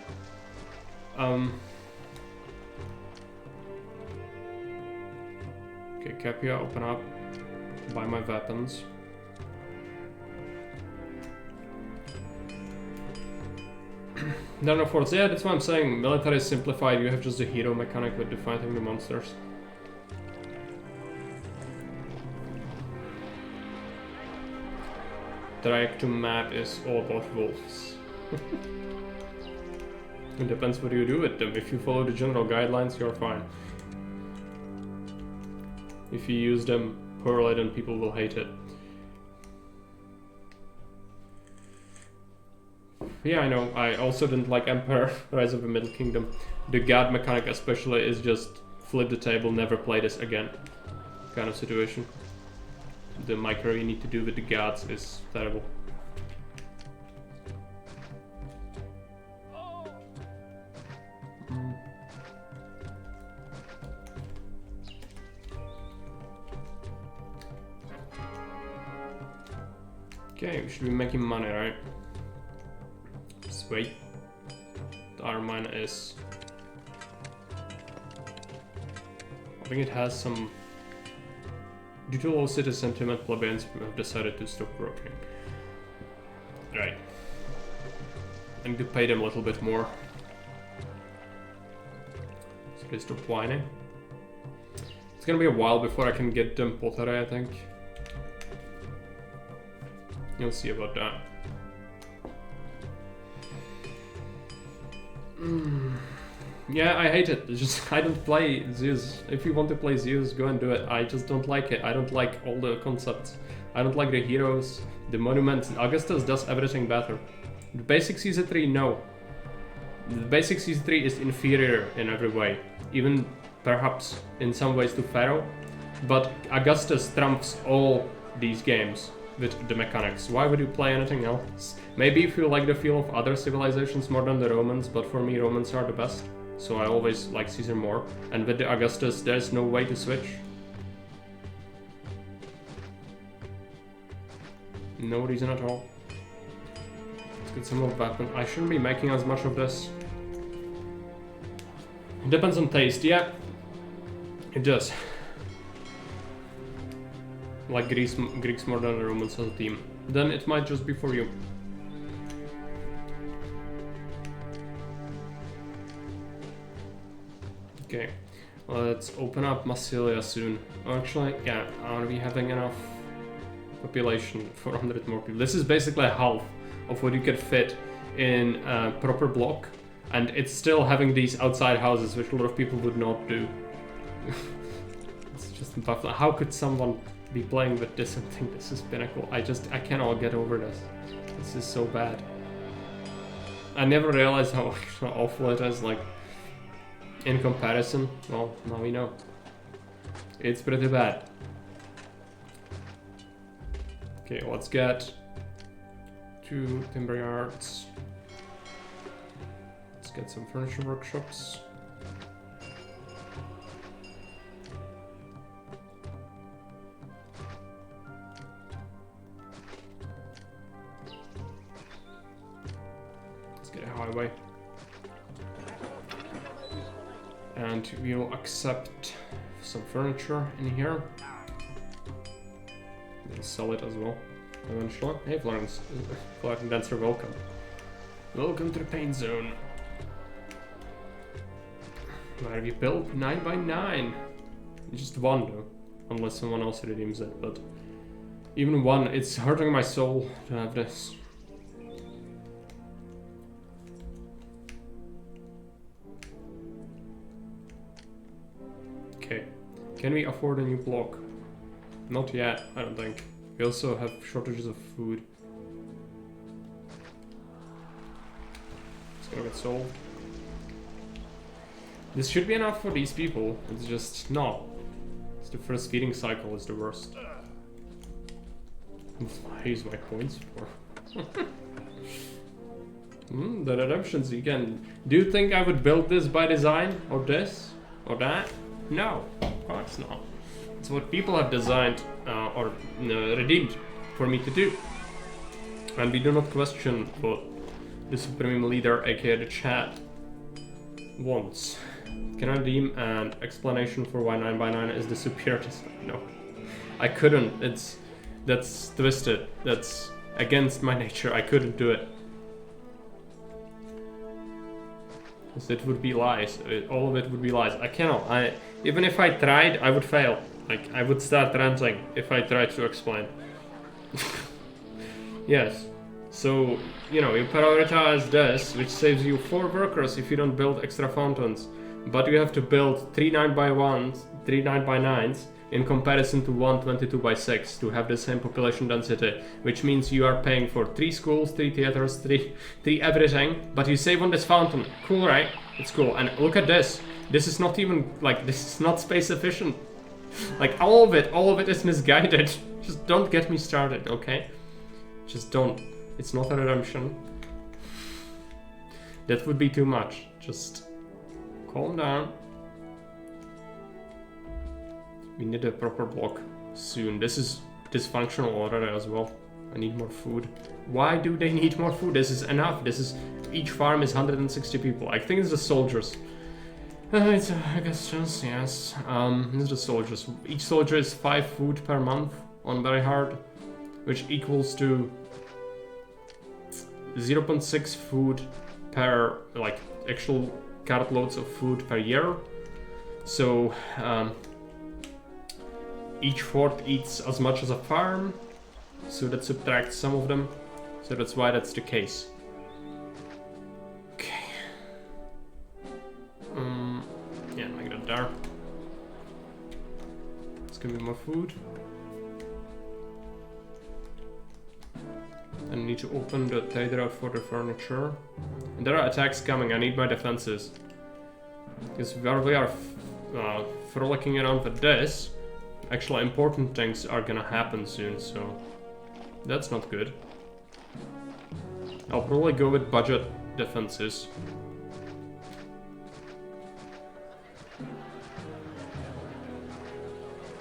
Okay, Capua, open up. buy my weapons. There are no forts. Yeah, that's why I'm saying military is simplified. You have just the hero mechanic with fighting the monsters. Direct to map is all about wolves. It depends what you do with them. If you follow the general guidelines, you're fine. If you use them poorly, then people will hate it. Yeah, I know. I also didn't like Empire, Rise of the Middle Kingdom. The god mechanic especially is just flip the table, never play this again kind of situation. The micro you need to do with the gods is terrible. Okay, we should be making money, right? Sweet. The iron mine is... I think it has some... Due to low city sentiment, plebeians have decided to stop working. Right. I need to pay them a little bit more. So they stop whining. It's gonna be a while before I can get them pottery, I think. You'll see about that. Yeah, I hate it. It's just I don't play Zeus. If you want to play Zeus, go and do it. I just don't like it. I don't like all the concepts. I don't like the heroes, the monuments. Augustus does everything better. The basic CZ3, no. The basic CZ3 is inferior in every way. Even perhaps in some ways to Pharaoh. But Augustus trumps all these games with the mechanics. Why would you play anything else? Maybe if you like the feel of other civilizations more than the Romans, but for me Romans are the best. So I always like Caesar more. And with the Augustus, there's no way to switch. No reason at all. Let's get some more weapons. I shouldn't be making as much of this. It depends on taste, yeah. It does. Like Greeks more than the Romans as a team. Then it might just be for you. Okay, let's open up Massilia soon. Actually, yeah, I want to be having enough population for 100 more people. This is basically half of what you could fit in a proper block, and it's still having these outside houses, which a lot of people would not do. It's just baffling. How could someone be playing with this and think this is pinnacle? I cannot get over this. This is so bad. I never realized how awful it is, like, in comparison. Well, now we know. It's pretty bad. Okay, let's get 2 timber yards. Let's get some furniture workshops. Let's get a highway. And we'll accept some furniture in here. We'll sell it as well eventually. Hey Florence, Florence Dancer, welcome. Welcome to the pain zone. Where have you built? 9x9. Just one though, unless someone else redeems it. But even one, it's hurting my soul to have this. Okay, can we afford a new block? Not yet, I don't think. We also have shortages of food. It's gonna get solved. This should be enough for these people. It's just not. It's the first feeding cycle is the worst. I use my coins for. The redemptions again. Do you think I would build this by design? Or this? Or that? No, of course not. It's what people have designed or redeemed for me to do. And we do not question what the Supreme Leader, aka the chat, wants. Can I redeem an explanation for why 9x9 is the superior design? No. I couldn't. That's twisted. That's against my nature. I couldn't do it. Because it would be lies. All of it would be lies. I cannot. Even if I tried, I would fail. Like, I would start ranting if I tried to explain. Yes. So, you know, you prioritize this, which saves you 4 workers if you don't build extra fountains. But you have to build 3 9x1s, 3 9x9s, in comparison to 1 22x6 to have the same population density, which means you are paying for 3 schools, 3 theaters, 3 everything, but you save on this fountain. Cool, right? It's cool. And look at this. This is not even, like, this is not space efficient. Like, all of it is misguided. Just don't get me started, okay? Just don't. It's not a redemption. That would be too much. Just calm down. We need a proper block soon. This is dysfunctional already as well. I need more food. Why do they need more food? This is enough. Each farm is 160 people. I think it's the soldiers. It's Augustus, yes. It's the soldiers. Each soldier is 5 food per month on very hard, which equals to 0.6 food per, like, actual cartloads of food per year. So, each fort eats as much as a farm, so that subtracts some of them. So that's why that's the case. Okay. Yeah, make that there. Let's give me more food. I need to open the trader for the furniture. And there are attacks coming. I need my defenses. Because where we are frolicking around with this, actually important things are gonna happen soon, so that's not good. I'll probably go with budget defenses.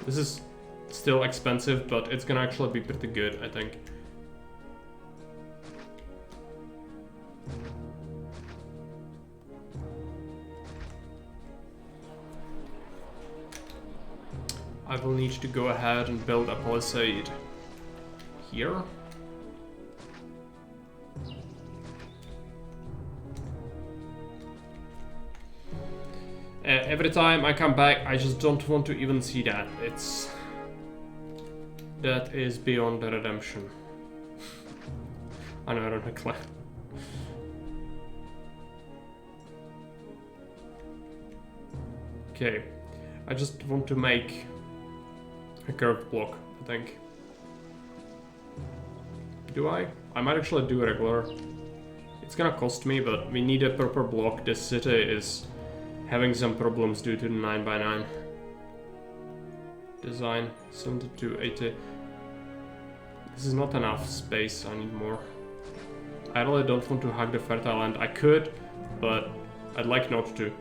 This is still expensive, but it's gonna actually be pretty good, I think. I will need to go ahead and build a palisade here. Every time I come back, I just don't want to even see that. That is beyond the redemption. I know I don't have clan. Okay, I just want to make a curved block, I think. Do I? I might actually do a regular. It's gonna cost me, but we need a proper block. This city is having some problems due to the 9x9 design. 72, 80. This is not enough space, I need more. I really don't want to hug the fertile land. I could, but I'd like not to.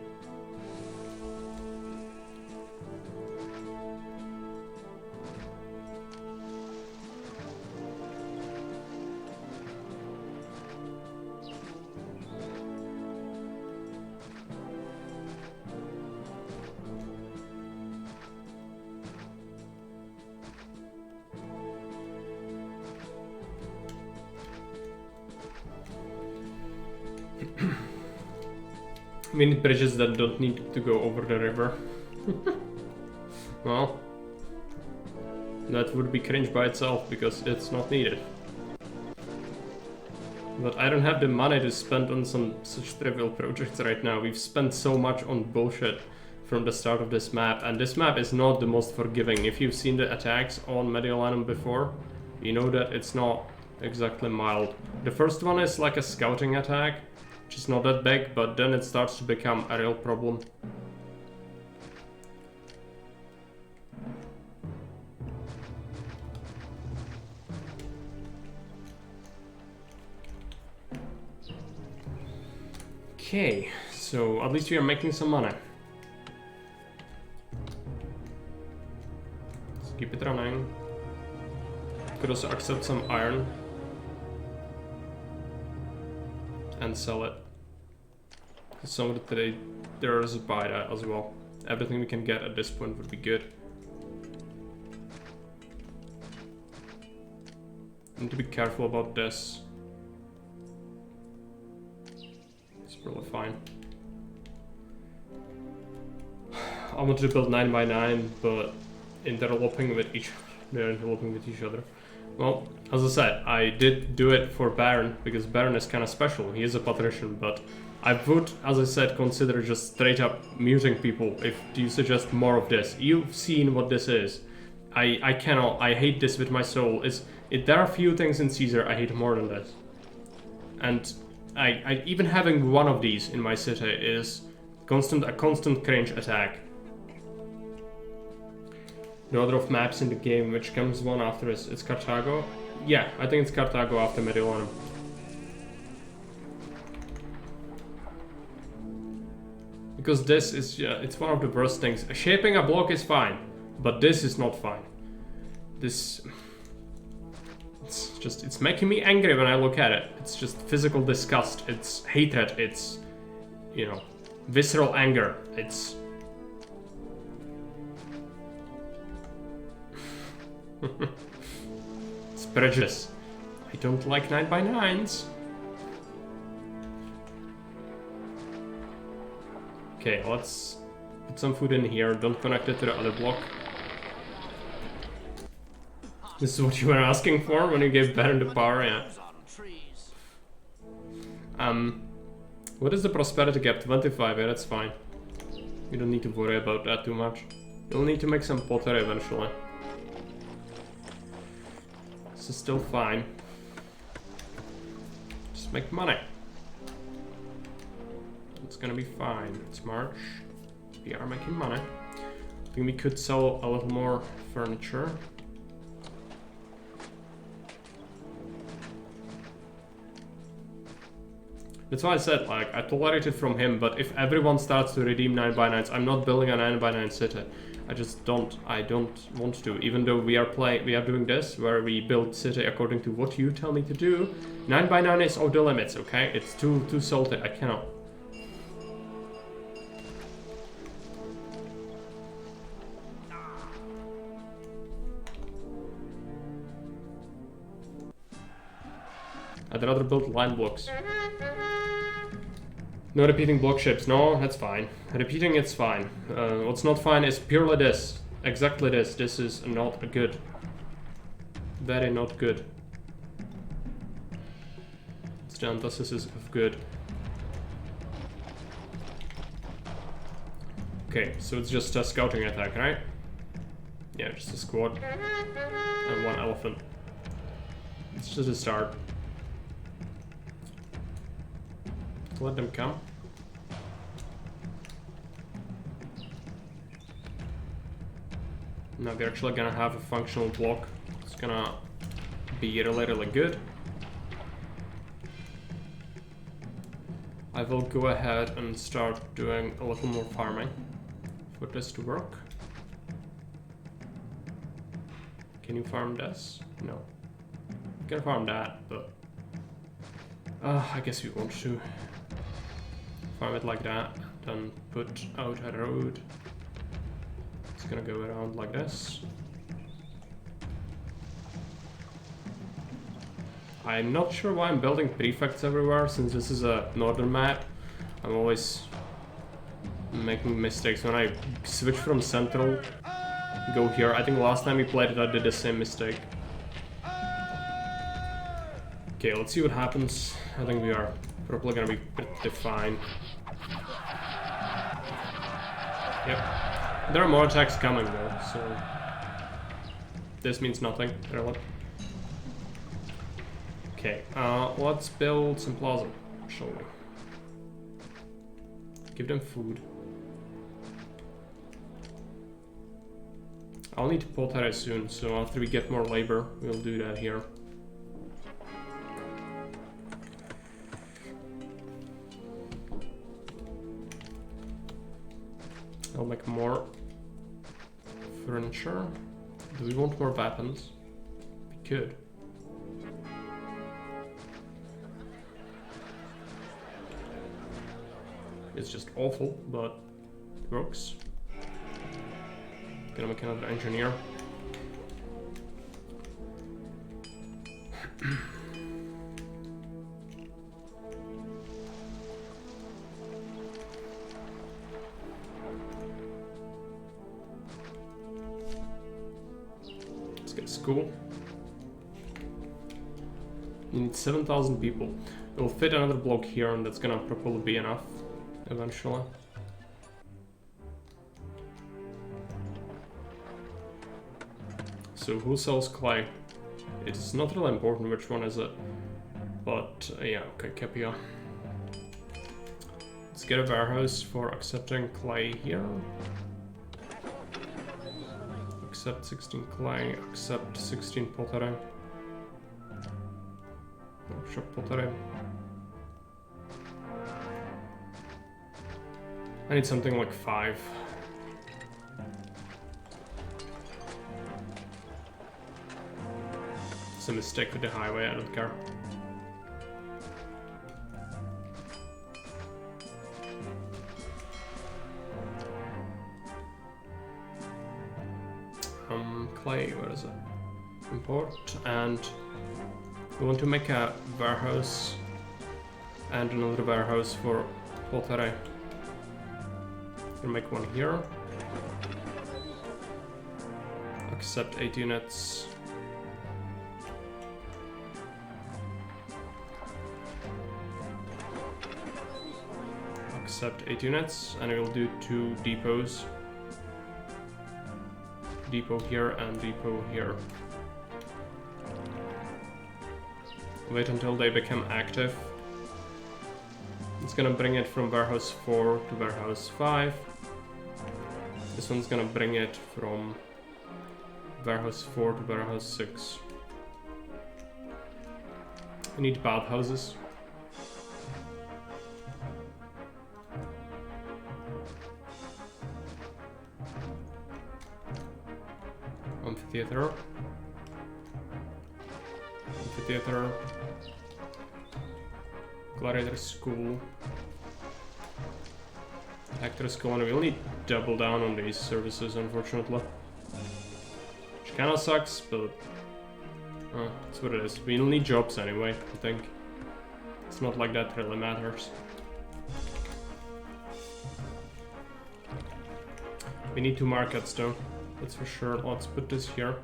We need bridges that don't need to go over the river. Well, that would be cringe by itself because it's not needed. But I don't have the money to spend on some such trivial projects right now. We've spent so much on bullshit from the start of this map, and this map is not the most forgiving. If you've seen the attacks on Mediolanum before, you know that it's not exactly mild. The first one is like a scouting attack, which is not that big, but then it starts to become a real problem. Okay, so at least we are making some money. Let's keep it running. Could also accept some iron and sell it. Some of the traders buy that as well. Everything we can get at this point would be good. need to be careful about this. It's really fine. I wanted to build 9 by 9, but interloping with each other. Well, as I said, I did do it for Baron, because Baron is kind of special. He is a patrician, but I would, as I said, consider just straight up muting people if you suggest more of this. You've seen what this is. I cannot, I hate this with my soul. There are few things in Caesar I hate more than this. And I even having one of these in my city is a constant cringe attack. The order of maps in the game, which comes one after it's Carthago. Yeah, I think it's Carthago after Mediolanum. Because this is, it's one of the worst things. Shaping a block is fine, but this is not fine. It's making me angry when I look at it. It's just physical disgust, it's hatred, it's, you know, visceral anger, it's... It's prejudice. I don't like 9 by 9s. Okay, let's put some food in here. Don't connect it to the other block. This is what you were asking for when you gave Baron the power, yeah. What is the prosperity gap? 25, yeah, that's fine. You don't need to worry about that too much. You'll need to make some pottery eventually. This is still fine. Just make money. It's gonna be fine. It's March. We are making money. I think we could sell a little more furniture. That's why I said, like, I tolerate it from him, but if everyone starts to redeem 9 by 9s, I'm not building a 9 by 9 city. I just don't want to, even though we are doing this, where we build city according to what you tell me to do. 9 by 9 is off the limits, okay? It's too salty, I cannot. I'd rather build line blocks. No repeating block shapes. No, that's fine. Repeating, it's fine. What's not fine is purely this. Exactly this. This is not good. Very not good. It's the antithesis of good. Okay, so it's just a scouting attack, right? Yeah, just a squad. And 1 elephant. It's just a start. Let them come. Now we're actually gonna have a functional block. It's gonna be really good. I will go ahead and start doing a little more farming for this to work. Can you farm this? No. You can farm that, but I guess we want to. Farm it like that, then put out a road. It's gonna go around like this. I'm not sure why I'm building prefects everywhere, since this is a northern map. I'm always making mistakes when I switch from central, go here. I think last time we played it I did the same mistake. Okay, let's see what happens. I think we are probably gonna be pretty fine. Yep. There are more attacks coming though, so this means nothing, really. Okay, let's build some plaza, shall we? Give them food. I'll need pottery soon, so after we get more labor, we'll do that here. I'll make more furniture. Do we want more weapons? We could. It's just awful, but it works. Gonna make another engineer. school. You need 7,000 people. We'll fit another block here, and that's gonna probably be enough eventually. So who sells clay? It's not really important which one is it, but yeah, okay, Capua. Let's get a warehouse for accepting clay here. Accept 16 clay, accept 16 pottery. Workshop pottery. I need something like 5. It's a mistake with the highway, I don't care. Clay, where is it? Import, and we want to make a warehouse and another warehouse for pottery. We'll make one here. Accept 8 units. Accept 8 units, and we'll do 2 depots. Depot here and depot here. Wait until they become active. It's gonna bring it from warehouse 4 to warehouse 5. This one's gonna bring it from warehouse 4 to warehouse 6. I need bathhouses. Amphitheater. Amphitheater. Gladiator School. Actor School, and we'll need double down on these services, unfortunately. Which kinda sucks, but that's what it is. We'll need jobs anyway, I think. It's not like that really matters. We need 2 markets though, that's for sure. Let's put this here.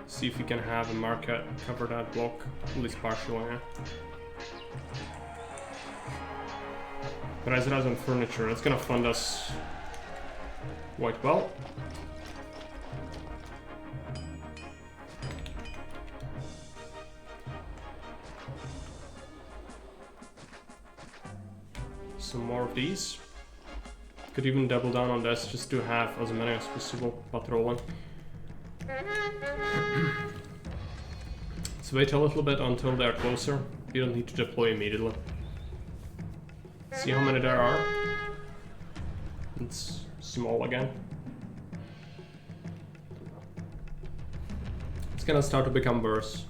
See if we can have a market cover that block, at least partially. Yeah. Price rise on furniture, that's gonna fund us quite well. Some more of these. Could even double down on this just to have as many as possible patrolling. Let's wait a little bit until they're closer. You don't need to deploy immediately. See how many there are. It's small again. It's gonna start to become worse.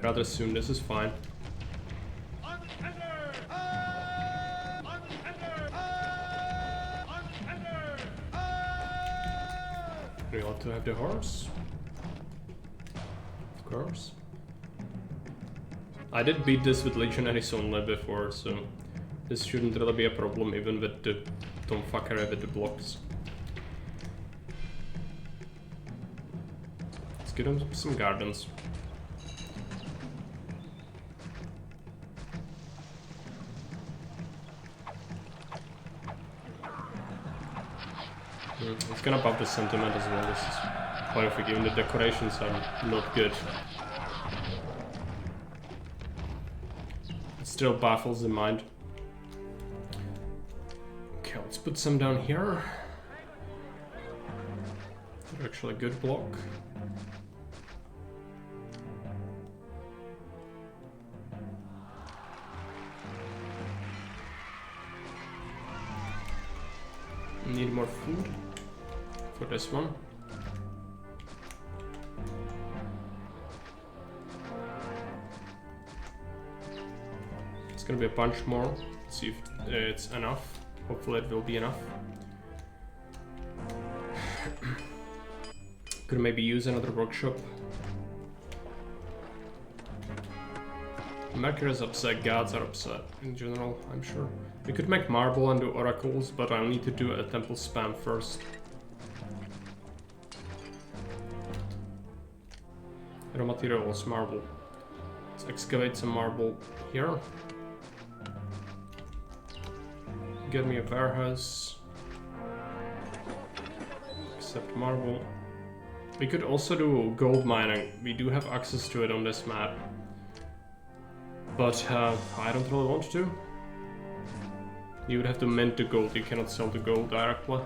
Rather soon, this is fine. We ought to have the horse. Of course. I did beat this with Legionaries only before, so this shouldn't really be a problem even with the don't fuck around with the blocks. Let's give them some gardens. It's gonna buff the sentiment as well. This is perfect, even the decorations are not good. It still baffles the mind. Okay, let's put some down here. They're actually a good block. Need more food for this one. It's gonna be a bunch more. Let's see if it's enough. Hopefully it will be enough. Could maybe use another workshop. Mercury is upset, gods are upset in general, I'm sure. We could make marble and do oracles, but I'll need to do a temple spam first. Raw materials, marble. Let's excavate some marble here. Get me a warehouse. Except marble. We could also do gold mining. We do have access to it on this map. But I don't really want to. You would have to mint the gold. You cannot sell the gold directly.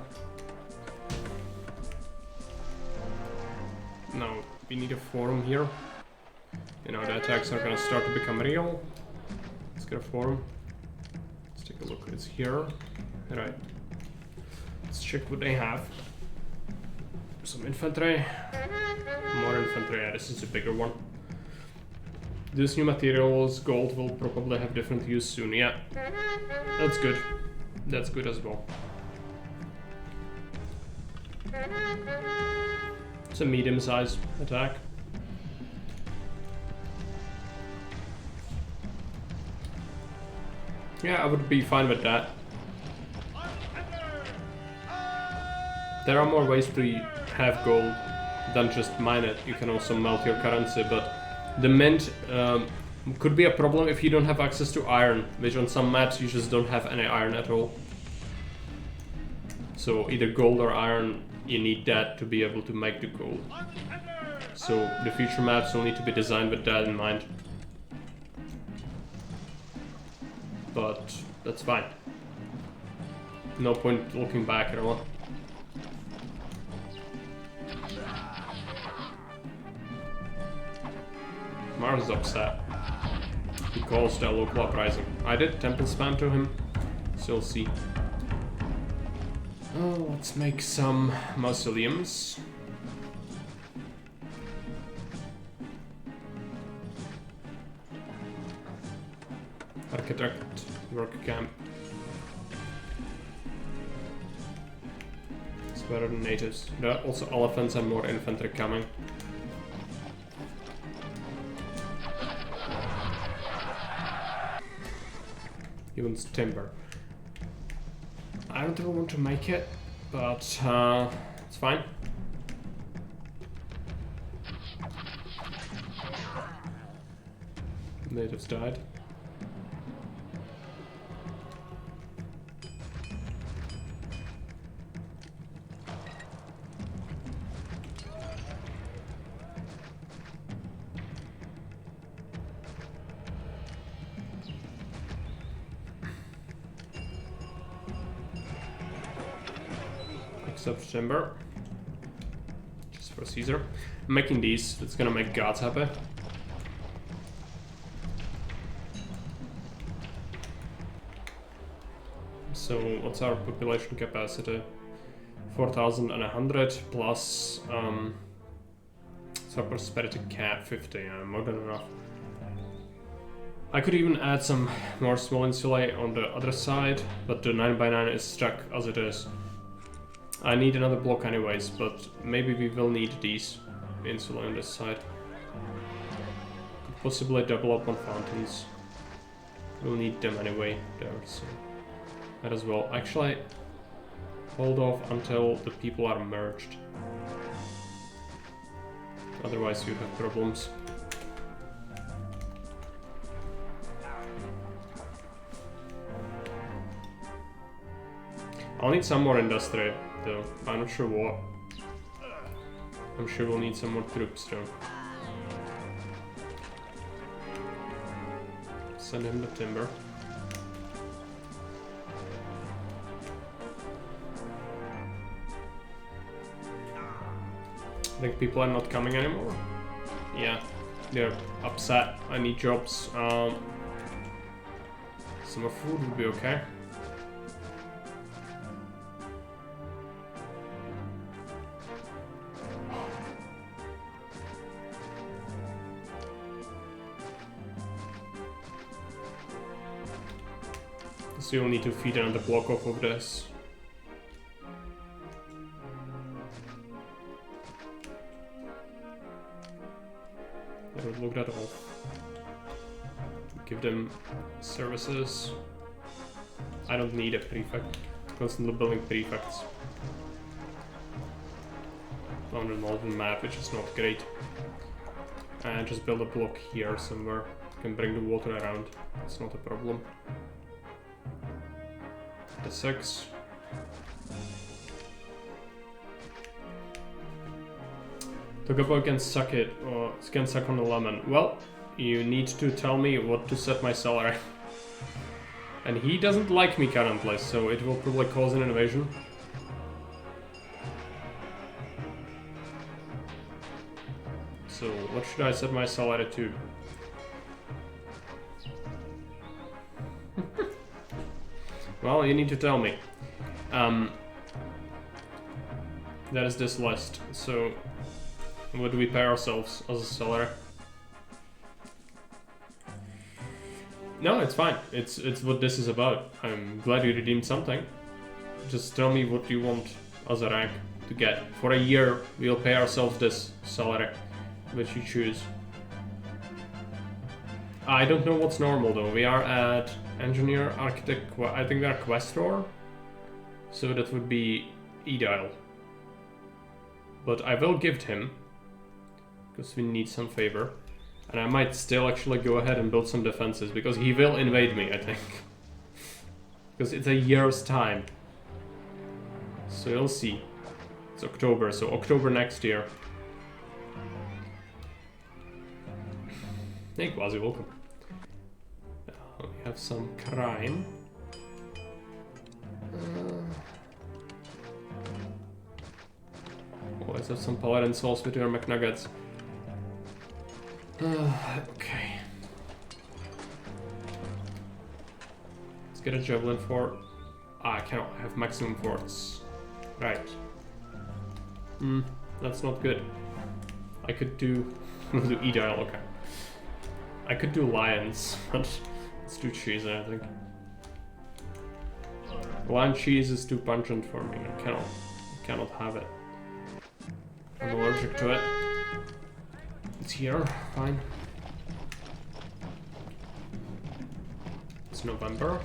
Now, we need a forum here. You know, the attacks are gonna start to become real. Let's get a forum. Let's take a look. It's here. Alright. Let's check what they have. Some infantry. More infantry. Yeah, this is a bigger one. These new materials, gold will probably have different use soon. Yeah. That's good. That's good as well. It's a medium-sized attack. Yeah, I would be fine with that. There are more ways to have gold than just mine it. You can also melt your currency, but the mint could be a problem if you don't have access to iron, which on some maps you just don't have any iron at all. So either gold or iron, you need that to be able to make the gold. So the future maps will need to be designed with that in mind. But that's fine. No point looking back at all. Mars is upset because the local uprising. I did temple spam to him, so we'll see. Oh, let's make some mausoleums. Architect, work camp. It's better than natives. There are also elephants and more infantry coming. He wants timber. I don't really want to make it, but it's fine. Natives died. Except timber. Just for Caesar. I'm making these. It's gonna make gods happy. So what's our population capacity? 4,100 plus so prosperity cap 50, more than enough. I could even add some more small insulae on the other side, but the 9x9 is stuck as it is. I need another block anyways, but maybe we will need these insulae on this side. Could possibly double up on fountains. We'll need them anyway there, so that as well. Actually, hold off until the people are merged. Otherwise you have problems. I'll need some more industry though. I'm not sure what. I'm sure we'll need some more troops though. Send him the timber. I think people are not coming anymore. Yeah, they're upset. I need jobs. Some more food would be okay. So you'll need to feed another block off of this. I would look that off. Give them services. I don't need a prefect. Constantly building prefects. On the northern map, which is not great. And just build a block here somewhere. Can bring the water around. That's not a problem. The 6. Capua can suck it, or can suck on the lemon. Well, you need to tell me what to set my salary. And he doesn't like me currently, so it will probably cause an invasion. So, what should I set my salary to? Well, you need to tell me. That is this list. So, what do we pay ourselves as a salary? No, it's fine. It's what this is about. I'm glad you redeemed something. Just tell me what you want as a rank to get. For a year, we'll pay ourselves this salary, which you choose. I don't know what's normal though. We are at engineer, architect, I think they're questor. So that would be Edile. But I will gift him, because we need some favor. And I might still actually go ahead and build some defenses, because he will invade me, I think. Because it's a year's time. So you'll see. It's October, so October next year. Hey, Quasi, welcome. We have some crime. Let's have some paladin souls with your McNuggets. Okay. Let's get a javelin fort. I cannot have maximum forts. Right. That's not good. I could do... We'll do Edile, okay. I could do lions, but let's do cheese, I think. Lion cheese is too pungent for me. I cannot have it. I'm allergic to it. It's here, fine. It's November.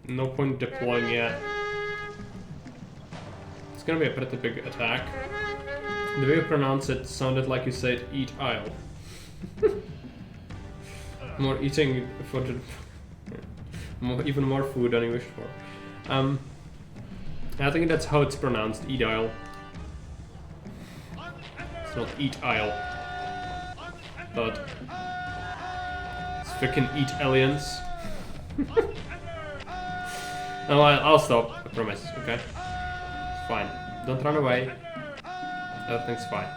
No point deploying yet. It's gonna be a pretty big attack. The way you pronounce it sounded like you said eat aisle. More eating for the... even more food than you wished for. I think that's how it's pronounced, eat aisle. It's not eat aisle. But... it's freaking eat aliens. No, I'll stop, I promise, okay? It's fine. Don't run away. Everything's fine.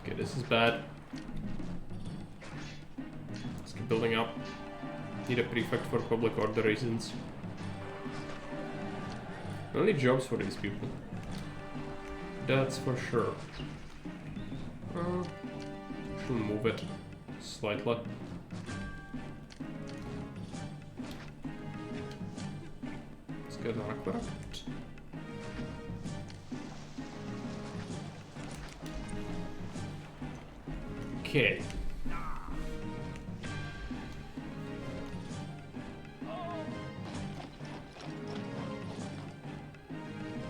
Okay, this is bad. Let's keep building up. Need a prefect for public order reasons. We need jobs for these people. That's for sure. Should move it slightly. Let's get an aqueduct. Okay.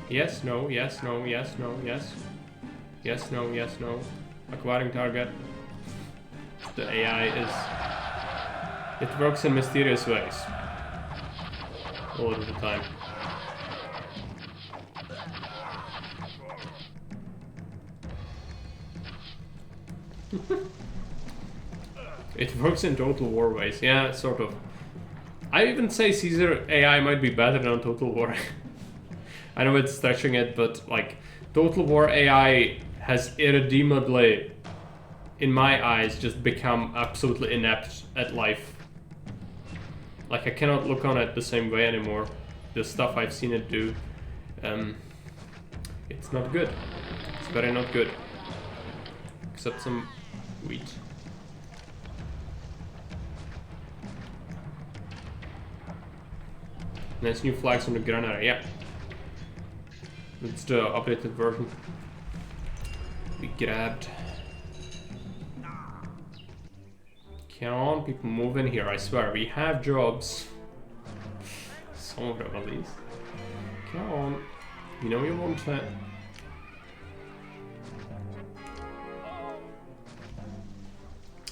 Yes, no, yes, no, yes, no, yes. Yes, no, yes, no. Acquiring target. The AI is... it works in mysterious ways. All of the time. It works in Total War ways. Yeah, sort of. I even say Caesar AI might be better than Total War. I know it's stretching it, but like Total War AI has irredeemably, in my eyes, just become absolutely inept at life. Like I cannot look on it the same way anymore. The stuff I've seen it do, it's not good. It's very not good. Except some wheat. Nice new flags on the granary, yeah. It's the updated version. We grabbed. Come on, people move in here, I swear, we have jobs. Some of them at least. Come on. You know you want it.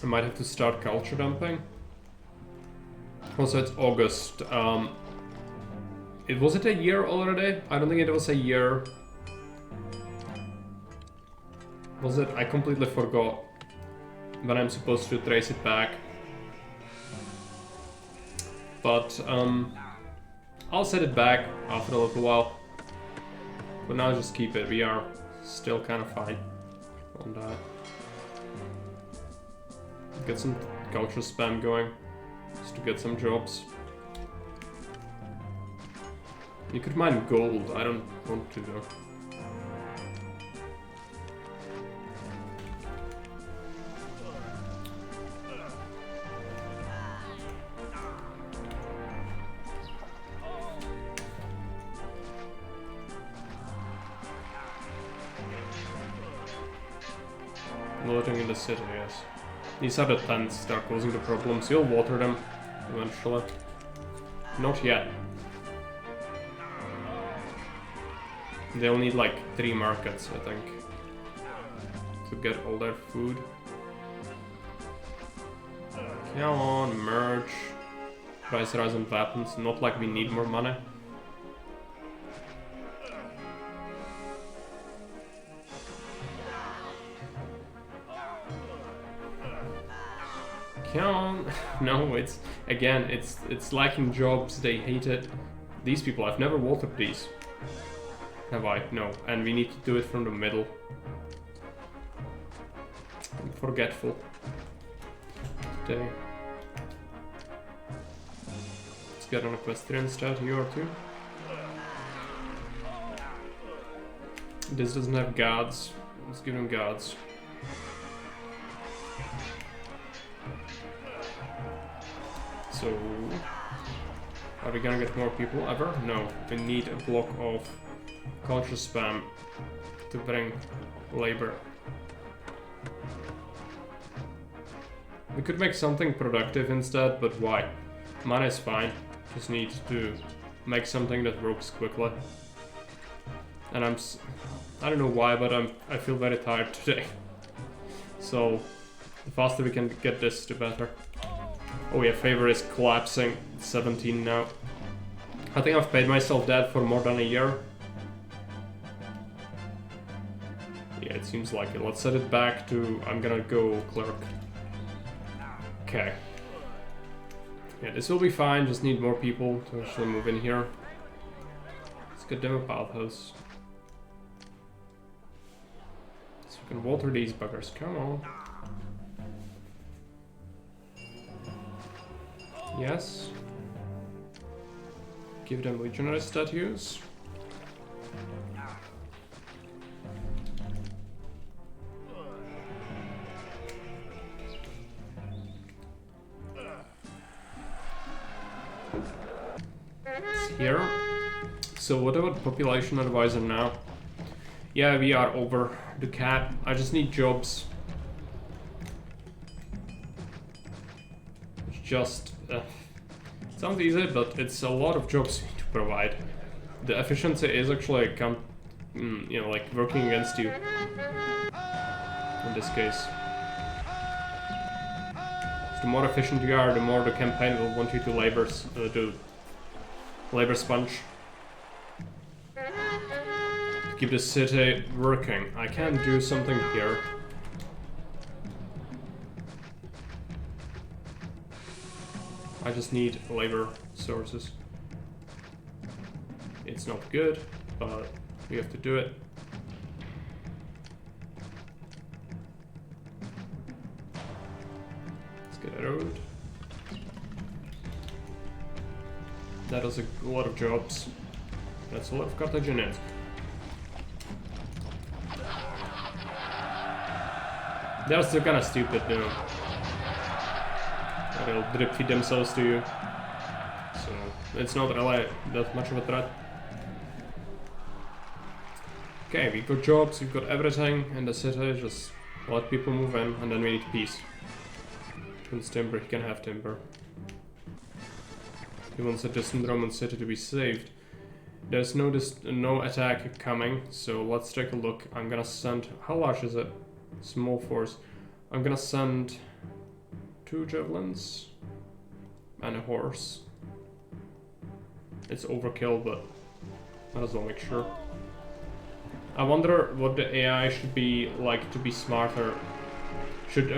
I might have to start culture dumping. Also, it's August. Was it a year already? I don't think it was a year. Was it? I completely forgot when I'm supposed to trace it back. But I'll set it back after a little while. But now just keep it. We are still kind of fine on that. Get some culture spam going, just to get some jobs. You could mine gold, I don't want to though. Loading in the city, yes. These are the tents that are causing the problems. You'll water them eventually. Not yet. They'll need like 3 markets, I think, to get all their food. Come on, merge. Price rise on weapons. Not like we need more money. Come on. No, it's again, it's lacking jobs. They hate it. These people, I've never watered these. Have I? No. And we need to do it from the middle. I'm forgetful today. Let's get an equestrian stat here or two. This doesn't have guards. Let's give him guards. So, are we gonna get more people ever? No, we need a block of culture spam to bring labor. We could make something productive instead, but why? Mana is fine, just need to make something that works quickly. And I don't know why, but I feel very tired today. So, the faster we can get this, the better. Oh yeah, favor is collapsing. It's 17 now. I think I've paid myself that for more than a year. Yeah, it seems like it. Let's set it back to... I'm gonna go clerk. Okay. Yeah, this will be fine. Just need more people to actually move in here. Let's get them a bathhouse. So we can water these buggers. Come on. Yes. Give them legionary statues. It's here. So what about population advisor now? Yeah, we are over the cap. I just need jobs. It's just... sounds easy, but it's a lot of jobs to provide. The efficiency is actually, you know, like working against you. In this case. So the more efficient you are, the more the campaign will want you to labor sponge. To keep the city working. I can do something here. I just need labor sources. It's not good, but we have to do it. Let's get a road. That is a lot of jobs. That's a lot of Carthaginians. They're still kind of stupid, though. They'll drip feed themselves to you, so it's not really that much of a threat. Okay, we've got jobs, we've got everything in the city, just let people move in, and then we need peace. Wants timber, he can have timber. He wants a distant Roman city to be saved. There's no attack coming, so let's take a look. I'm gonna send... How large is it? Small force. I'm gonna send 2 javelins and a horse. It's overkill, but might as well make sure. I wonder what the AI should be like to be smarter. Should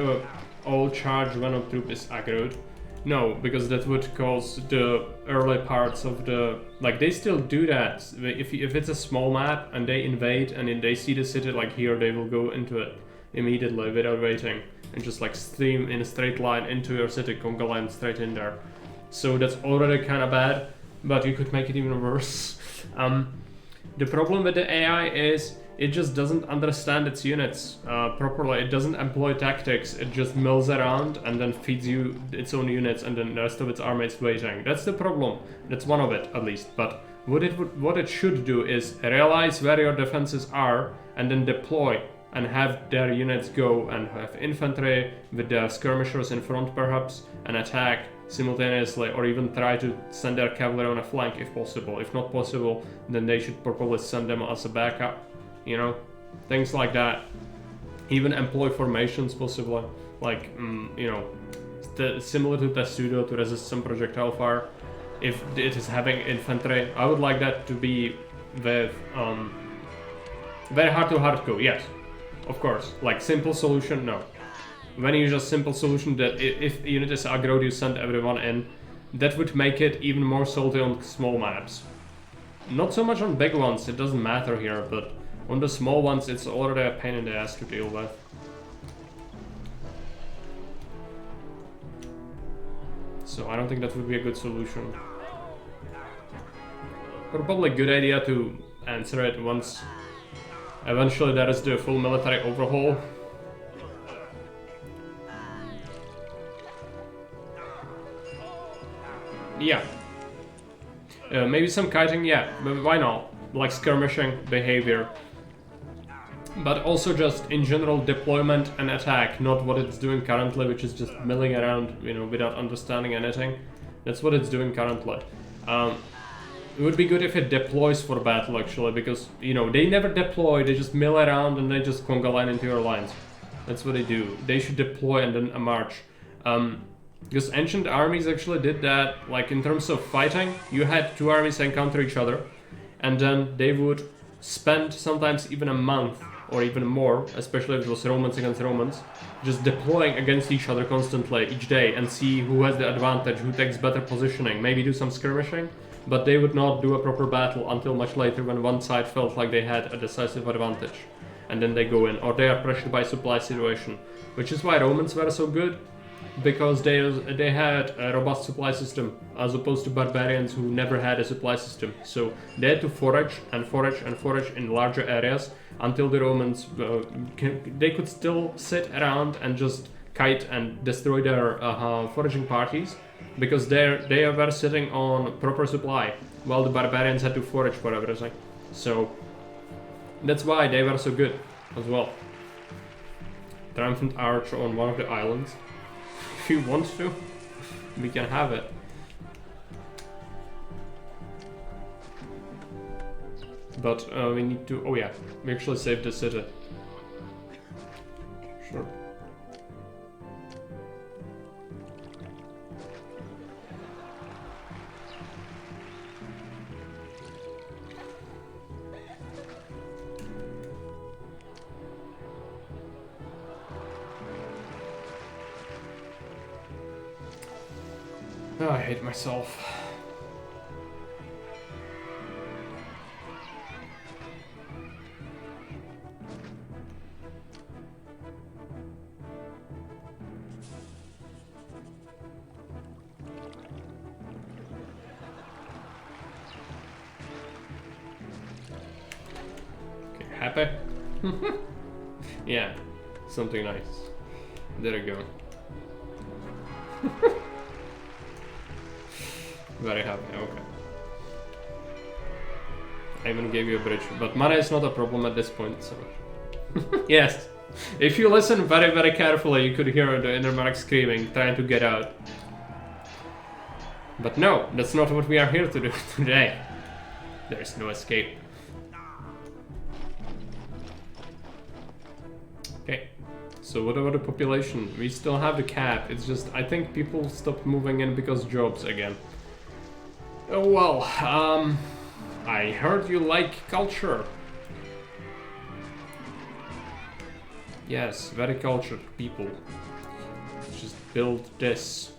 all charge when a troop is aggroed? No, because that would cause the early parts of the... Like, they still do that. If it's a small map and they invade and then they see the city like here, they will go into it immediately without waiting. And just like stream in a straight line into your city, conga line straight in there. So that's already kind of bad, but you could make it even worse. The problem with the AI is it just doesn't understand its units properly. It doesn't employ tactics. It just mills around and then feeds you its own units, and then the rest of its army is waiting. That's the problem. That's one of it, at least. But what it should do is realize where your defenses are and then deploy and have their units go and have infantry with their skirmishers in front perhaps and attack simultaneously, or even try to send their cavalry on a flank if possible. If not possible, then they should probably send them as a backup, you know, things like that. Even employ formations possibly, like, you know, similar to Testudo to resist some projectile fire. If it is having infantry, I would like that to be with very hard to hardcore, yes, of course. Like simple solution, no. When you use a simple solution that if the unit is aggroed, you send everyone in, that would make it even more salty on small maps. Not so much on big ones, it doesn't matter here, but on the small ones it's already a pain in the ass to deal with. So I don't think that would be a good solution. Probably a good idea to answer it once eventually there is the full military overhaul. Yeah. Maybe some kiting, yeah, but why not? Like skirmishing behavior. But also just in general deployment and attack, not what it's doing currently, which is just milling around, you know, without understanding anything. That's what it's doing currently. It would be good if it deploys for battle actually, because, you know, they never deploy, they just mill around and they just conga line into your lines. That's what they do. They should deploy and then march. Because ancient armies actually did that, like in terms of fighting, you had 2 armies encounter each other, and then they would spend sometimes even a month or even more, especially if it was Romans against Romans, just deploying against each other constantly each day and see who has the advantage, who takes better positioning, maybe do some skirmishing, but they would not do a proper battle until much later when one side felt like they had a decisive advantage. And then they go in, or they are pressured by supply situation, which is why Romans were so good. Because they had a robust supply system, as opposed to barbarians who never had a supply system. So they had to forage and forage and forage in larger areas until the Romans they could still sit around and just kite and destroy their foraging parties, because they were sitting on proper supply, while the barbarians had to forage for everything. So that's why they were so good as well. Triumphant arch on one of the islands. If you want to, we can have it. But we need to... Oh yeah, we actually saved the city. Sure. Oh, I hate myself. Okay, happy? Yeah, something nice. There we go. Very happy, okay. I even gave you a bridge, but money is not a problem at this point, so... Yes, If you listen very, very carefully, you could hear the inner monarch screaming, trying to get out. But no, that's not what we are here to do today. There's no escape. Okay, so what about the population? We still have the cap, it's just, I think people stopped moving in because jobs again. Oh well, I heard you like culture. Yes, very cultured people. Let's just build this.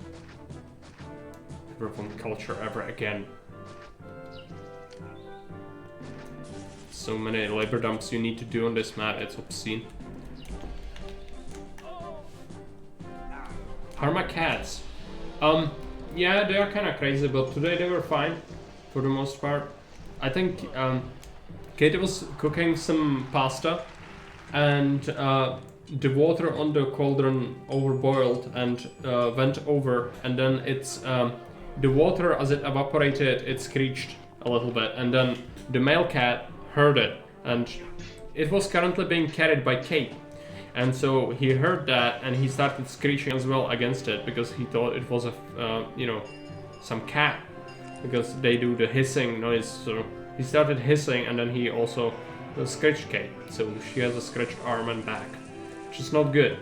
Never want culture ever again. So many labor dumps you need to do on this map, it's obscene. How are my cats? Yeah, they are kinda crazy, but today they were fine, for the most part. I think, Katie was cooking some pasta, and the water on the cauldron overboiled and went over, and then it's, the water as it evaporated, it screeched a little bit, and then the male cat heard it, and it was currently being carried by Kate. And so he heard that and he started screeching as well against it because he thought it was a, you know, some cat, because they do the hissing noise. So he started hissing and then he also scratched Kate. So she has a scratched arm and back, which is not good.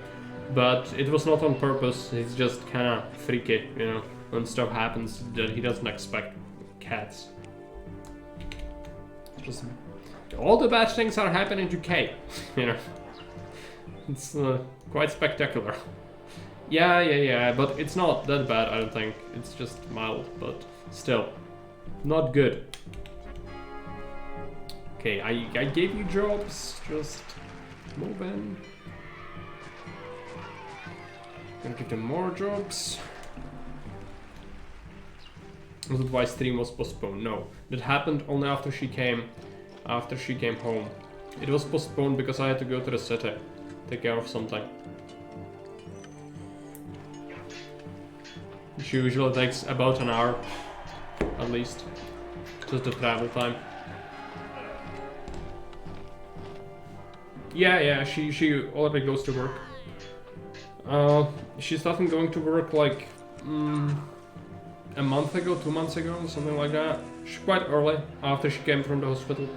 But it was not on purpose. He's just kind of freaky, you know, when stuff happens that he doesn't expect. Cats. Just all the bad things are happening to Kate, you know. It's quite spectacular. Yeah, but it's not that bad, I don't think. It's just mild, but still, not good. Okay, I gave you jobs, just move in. Gonna give them more jobs. Was it why stream was postponed? No, that happened only after she came home. It was postponed because I had to go to the city. Take care of something. Which usually takes about an hour, at least. Just the travel time. Yeah, she already goes to work. She started going to work like a month ago, 2 months ago, something like that. She's quite early after she came from the hospital.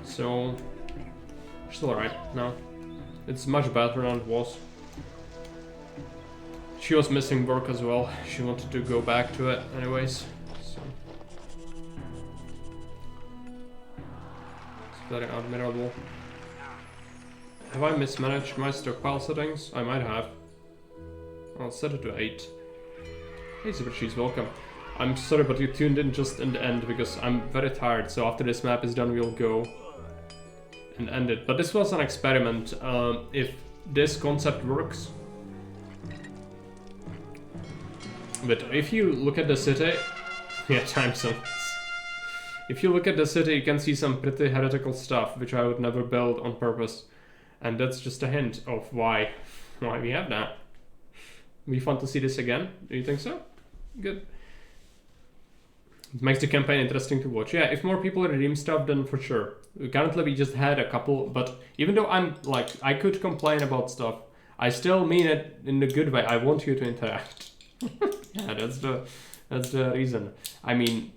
So she's alright now. It's much better than it was. She was missing work as well. She wanted to go back to it anyways. So it's very admirable. Have I mismanaged my stockpile settings? I might have. I'll set it to 8. Hey Super Cheese, welcome. I'm sorry, but you tuned in just in the end because I'm very tired, so after this map is done we'll go and end it. But this was an experiment. If this concept works. But if you look at the city, yeah, time zones. If you look at the city, you can see some pretty heretical stuff, which I would never build on purpose. And that's just a hint of why we have that. Be fun to see this again. Do you think so? Good. It makes the campaign interesting to watch. Yeah, if more people redeem stuff, then for sure. Currently we just had a couple, but even though I'm like, I could complain about stuff, I still mean it in a good way. I want you to interact. Yeah, that's the reason. I mean,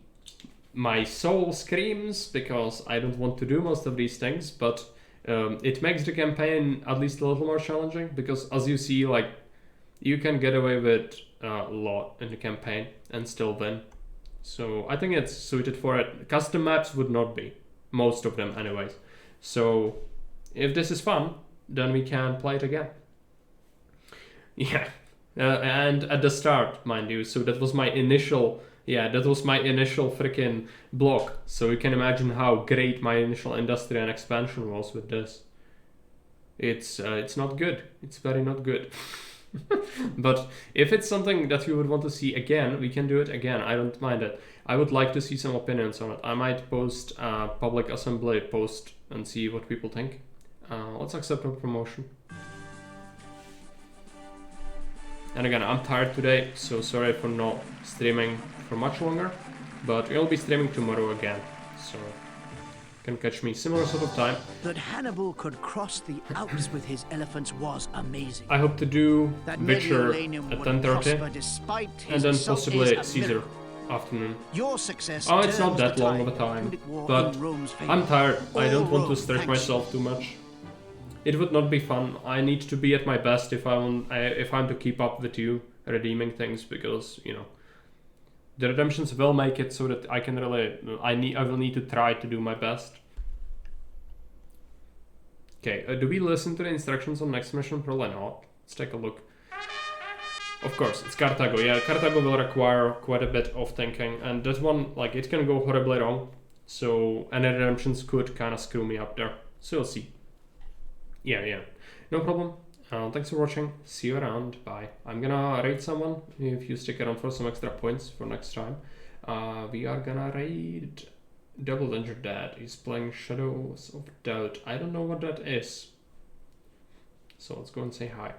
my soul screams because I don't want to do most of these things, but it makes the campaign at least a little more challenging because, as you see, like, you can get away with a lot in the campaign and still win. So I think it's suited for it. Custom maps would not be, most of them anyways. So if this is fun, then we can play it again. Yeah, and at the start, mind you. So that was my initial, freaking block. So you can imagine how great my initial industry and expansion was with this. It's not good. It's very not good. But if it's something that you would want to see again, we can do it again. I don't mind it. I would like to see some opinions on it. I might post a public assembly post and see what people think. Let's accept a promotion. And again, I'm tired today, so sorry for not streaming for much longer, but we'll be streaming tomorrow again. So can catch me similar sort of time. That Hannibal could cross the Alps with his elephants was amazing. I hope to do That Witcher Mediolanum at would 10:30 prosper despite and his then assault possibly is a Caesar miracle. afternoon. Your success Oh, it's not turns that the long of a tide time, Punic War but in Rome's favor. I'm tired. I don't want to Rome stretch thanks myself too much. It would not be fun. I need to be at my best if I'm to keep up with you redeeming things, because you know the redemptions will make it so that I can really I will need to try to do my best. Okay, do we listen to the instructions on next mission? Probably not. Let's take a look. Of course, it's Carthago. Yeah, Carthago will require quite a bit of thinking, and that one, like, it can go horribly wrong. So any redemptions could kind of screw me up there. So we'll see. Yeah, no problem. Thanks for watching. See you around. Bye. I'm gonna raid someone if you stick around for some extra points for next time. We are gonna raid Double Danger Dad. He's playing Shadows of Doubt. I don't know what that is. So let's go and say hi.